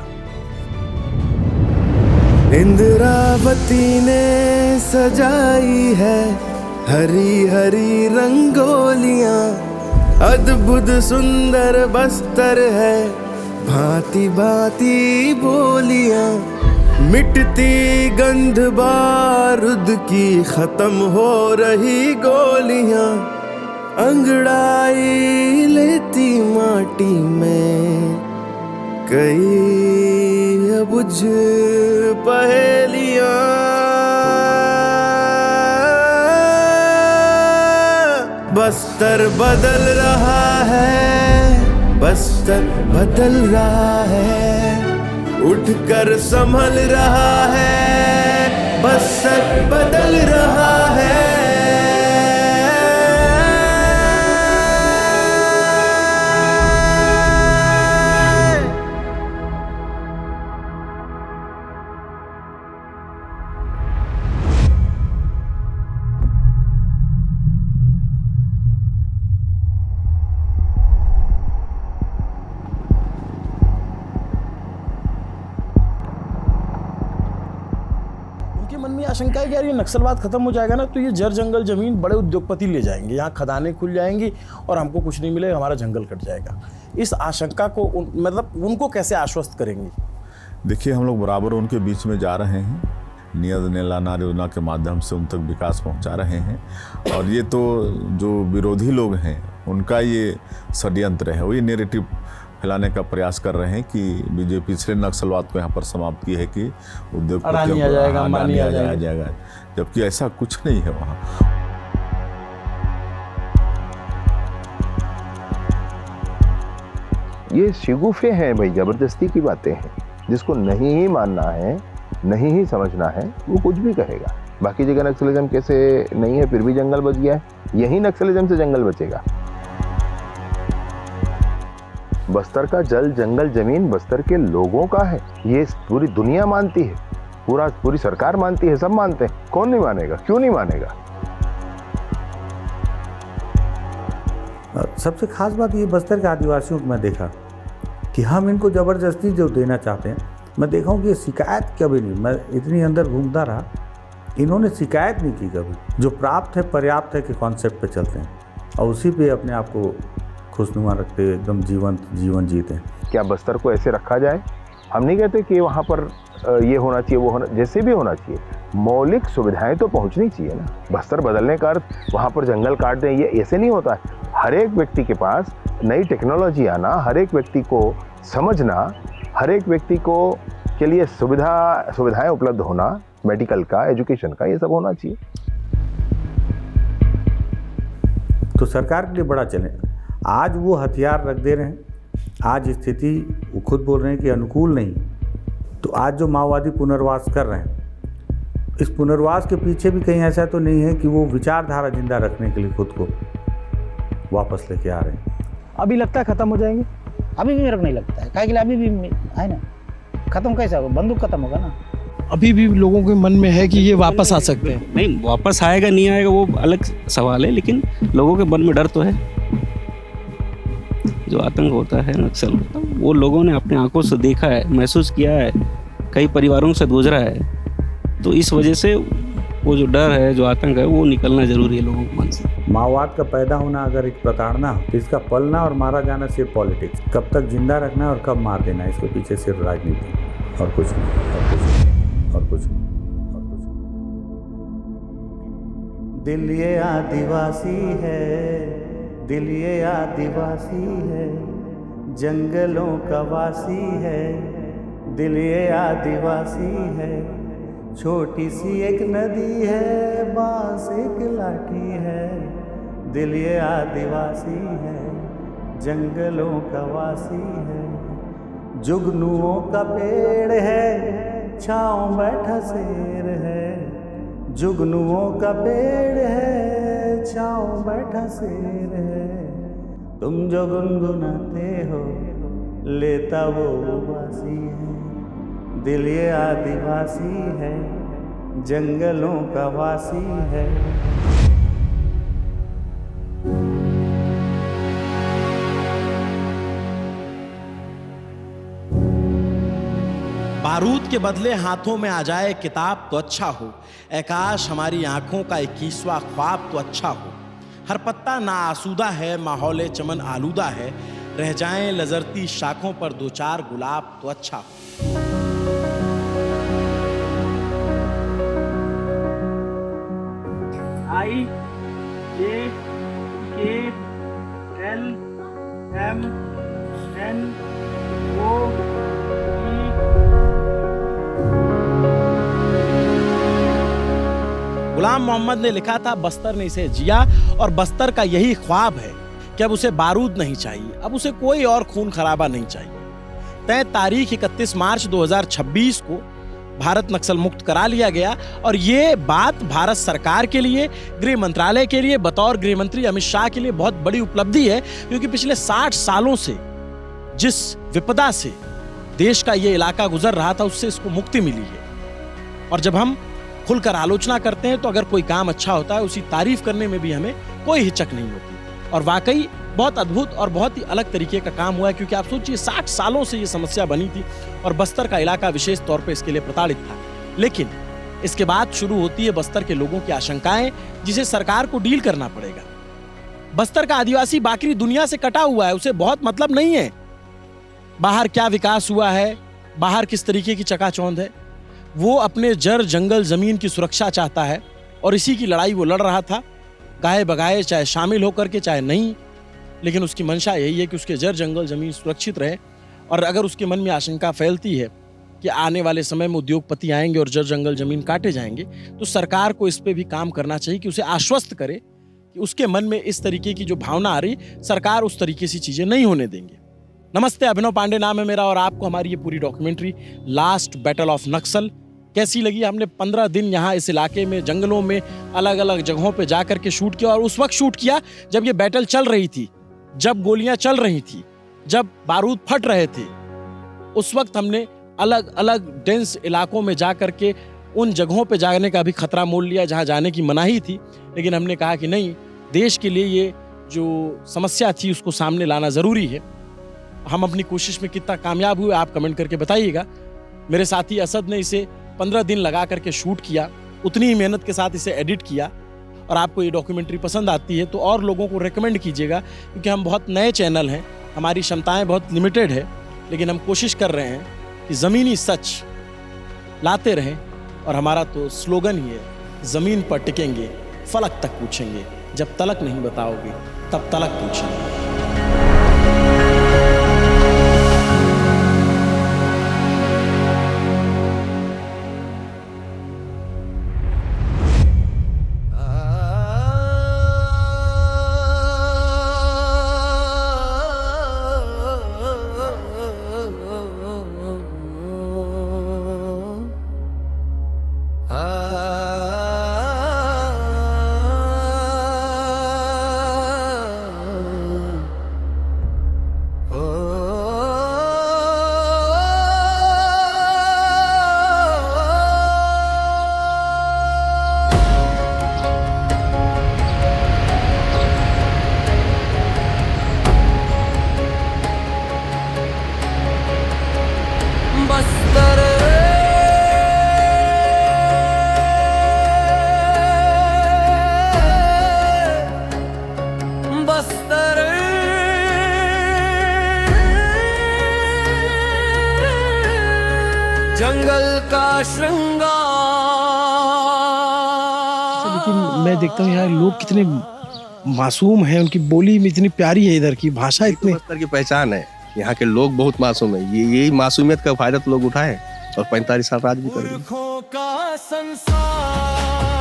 इंद्रावती ने सजाई है हरी हरी रंगोलियां, अद्भुत सुंदर बस्तर है, भांति भांति बोलियां, मिटती गंध बारूद की, खत्म हो रही गोलियां, अंगड़ाई लेती माटी में कई बुझ पहेलियां। बस्तर बदल रहा है, बस्तर बदल रहा है, उठकर संभल रहा है, बस्तर बदल रहा है। मन में आशंका है कि यार ये नक्सलवाद खत्म हो जाएगा ना, तो ये जर जंगल जमीन बड़े उद्योगपति ले जाएंगे, यहाँ खदानें खुल जाएंगी और हमको कुछ नहीं मिलेगा, हमारा जंगल कट जाएगा। इस आशंका को मतलब उनको कैसे आश्वस्त करेंगे? देखिए, हम लोग बराबर उनके बीच में जा रहे हैं, नियत नीलानार योजना के माध्यम से उन तक विकास पहुंचा रहे हैं। और ये तो जो विरोधी लोग हैं उनका ये षड्यंत्र है, वही नैरेटिव फैलाने का प्रयास कर रहे हैं कि बीजेपी पिछले नक्सलवाद को यहाँ पर समाप्त की है कि उद्योगपतियों को अडानी आ जाएगा, जबकि ऐसा कुछ नहीं है वहाँ। ये शिगुफे हैं भाई, जबरदस्ती की बातें हैं। जिसको नहीं ही मानना है, नहीं ही समझना है, वो कुछ भी कहेगा। बाकी जगह नक्सलिज्म कैसे नहीं है, फिर भी जंगल बच गया है। यही नक्सलिज्म से जंगल बचेगा। बस्तर का जल, जंगल, जमीन बस्तर के लोगों का है। ये पूरी दुनिया मानती है, पूरी सरकार मानती है, सब मानते हैं। कौन नहीं मानेगा, क्यों नहीं मानेगा? सबसे खास बात ये बस्तर के आदिवासियों को मैं देखा कि हम इनको ज़बरदस्ती जो देना चाहते हैं, मैं देखा हूँ कि ये शिकायत कभी नहीं, मैं इतनी अंदर घूमता रहा, इन्होंने शिकायत नहीं की कभी। जो प्राप्त है पर्याप्त है के कॉन्सेप्ट पे चलते हैं और उसी पे अपने आप को खुशनुमा रखते हुए एकदम जीवन जीते हैं। क्या बस्तर को ऐसे रखा जाए? हम नहीं कहते कि वहाँ पर ये होना चाहिए, वो होना, जैसे भी होना चाहिए, मौलिक सुविधाएं तो पहुँचनी चाहिए ना। बस्तर बदलने का अर्थ वहाँ पर जंगल काट दें, ये ऐसे नहीं होता है। हर एक व्यक्ति के पास नई टेक्नोलॉजी आना, हर एक व्यक्ति को समझना, हर एक व्यक्ति को के लिए सुविधाएं उपलब्ध होना, मेडिकल का, एजुकेशन का, ये सब होना चाहिए। तो सरकार के लिए बड़ा चैलेंज। आज वो हथियार रख दे रहे हैं, आज स्थिति वो खुद बोल रहे हैं कि अनुकूल नहीं। तो आज जो माओवादी पुनर्वास कर रहे हैं, इस पुनर्वास के पीछे भी कहीं ऐसा तो नहीं है कि वो विचारधारा जिंदा रखने के लिए खुद को वापस लेके आ रहे हैं। अभी लगता है खत्म हो जाएंगे? अभी भी मेरे को नहीं लगता है, क्या अभी भी है ना, खत्म कैसे होगा? बंदूक खत्म होगा ना। अभी भी लोगों के मन में है कि ये वापस आ सकते हैं। नहीं, वापस आएगा नहीं आएगा वो अलग सवाल है, लेकिन लोगों के मन में डर तो है। जो आतंक होता है नक्सल, वो लोगों ने अपने आंखों से देखा है, महसूस किया है, कई परिवारों से गुजरा है। तो इस वजह से वो जो डर है, जो आतंक है, वो निकलना जरूरी है लोगों के मन से। माओवाद का पैदा होना अगर एक प्रताड़ना हो, तो इसका पलना और मारा जाना सिर्फ पॉलिटिक्स। कब तक जिंदा रखना और कब मार देना, इसके पीछे सिर्फ राजनीति और कुछ नहीं, और कुछ दिल ये आदिवासी है, दिल ये आदिवासी है, जंगलों का वासी है, दिल ये आदिवासी है। छोटी सी एक नदी है, बांस एक लाठी है, दिल ये आदिवासी है, जंगलों का वासी है। जुगनुओं का पेड़ है, छाँव बैठा शेर है, जुगनुओं का पेड़ है, छाँव बैठा शेर है। तुम जो गुनगुनाते हो, लेता वो उबासी है, दिल ये आदिवासी है, जंगलों का वासी है। बारूद के बदले हाथों में आ जाए किताब तो अच्छा हो, ऐ काश हमारी आंखों का 21वां ख्वाब तो अच्छा हो। हर पत्ता ना आसूदा है, माहौल चमन आलूदा है, रह जाएं लजरती शाखों पर 2-4 गुलाब तो अच्छा हो। IJKLMNO गुलाम मोहम्मद ने लिखा था, बस्तर ने इसे जिया और बस्तर का यही ख्वाब है कि अब उसे बारूद नहीं चाहिए, अब उसे कोई और खून खराबा नहीं चाहिए। तय तारीख 31 मार्च 2026 को भारत नक्सल मुक्त करा लिया गया और ये बात भारत सरकार के लिए, गृह मंत्रालय के लिए, बतौर गृह मंत्री अमित शाह के लिए बहुत बड़ी उपलब्धि है, क्योंकि पिछले 60 सालों से जिस विपदा से देश का ये इलाका गुजर रहा था, उससे इसको मुक्ति मिली है। और जब हम खुलकर आलोचना करते हैं तो अगर कोई काम अच्छा होता है, उसी तारीफ करने में भी हमें कोई हिचक नहीं होती। और वाकई बहुत अद्भुत और बहुत ही अलग तरीके का काम हुआ है, क्योंकि आप सोचिए 60 सालों से ये समस्या बनी थी और बस्तर का इलाका विशेष तौर पे इसके लिए प्रताड़ित था। लेकिन इसके बाद शुरू होती है बस्तर के लोगों की आशंकाएं, जिसे सरकार को डील करना पड़ेगा। बस्तर का आदिवासी बाकी दुनिया से कटा हुआ है, उसे बहुत मतलब नहीं है बाहर क्या विकास हुआ है, बाहर किस तरीके की चकाचौंध है। वो अपने जड़ जंगल जमीन की सुरक्षा चाहता है और इसी की लड़ाई वो लड़ रहा था, गाए बगाए, चाहे शामिल होकर के चाहे नहीं। लेकिन उसकी मंशा यही है कि उसके जड़ जंगल जमीन सुरक्षित रहे। और अगर उसके मन में आशंका फैलती है कि आने वाले समय में उद्योगपति आएंगे और जड़ जंगल जमीन काटे जाएंगे, तो सरकार को इस पे भी काम करना चाहिए कि उसे आश्वस्त करे कि उसके मन में इस तरीके की जो भावना आ रही, सरकार उस तरीके से चीजें नहीं होने देंगे। नमस्ते, अभिनव पांडे नाम है मेरा और आपको हमारी ये पूरी डॉक्यूमेंट्री लास्ट बैटल ऑफ नक्सल कैसी लगी। हमने 15 दिन यहाँ इस इलाके में, जंगलों में, अलग अलग जगहों पे जाकर के शूट किया और उस वक्त शूट किया जब ये बैटल चल रही थी, जब गोलियां चल रही थी, जब बारूद फट रहे थे। उस वक्त हमने अलग अलग डेंस इलाकों में जा करके उन जगहों पे जाने का भी खतरा मोल लिया जहाँ जाने की मनाही थी, लेकिन हमने कहा कि नहीं, देश के लिए ये जो समस्या थी उसको सामने लाना ज़रूरी है। हम अपनी कोशिश में कितना कामयाब हुए आप कमेंट करके बताइएगा। मेरे साथी असद ने इसे 15 दिन लगा करके शूट किया, उतनी ही मेहनत के साथ इसे एडिट किया, और आपको ये डॉक्यूमेंट्री पसंद आती है तो और लोगों को रेकमेंड कीजिएगा, क्योंकि हम बहुत नए चैनल हैं, हमारी क्षमताएं बहुत लिमिटेड है, लेकिन हम कोशिश कर रहे हैं कि ज़मीनी सच लाते रहें। और हमारा तो स्लोगन ही है, ज़मीन पर टिकेंगे, फलक तक पूछेंगे, जब तलक नहीं बताओगे तब तलक पूछेंगे। जंगल का श्रृंगार। लेकिन मैं देखता हूँ यार लोग कितने मासूम हैं, उनकी बोली में इतनी प्यारी है, इधर की भाषा इतनी बस्तर की पहचान है। यहाँ के लोग बहुत मासूम है, यही मासूमियत का फायदा तो लोग उठाए और 45 साल राज भी कर दिए। का संसार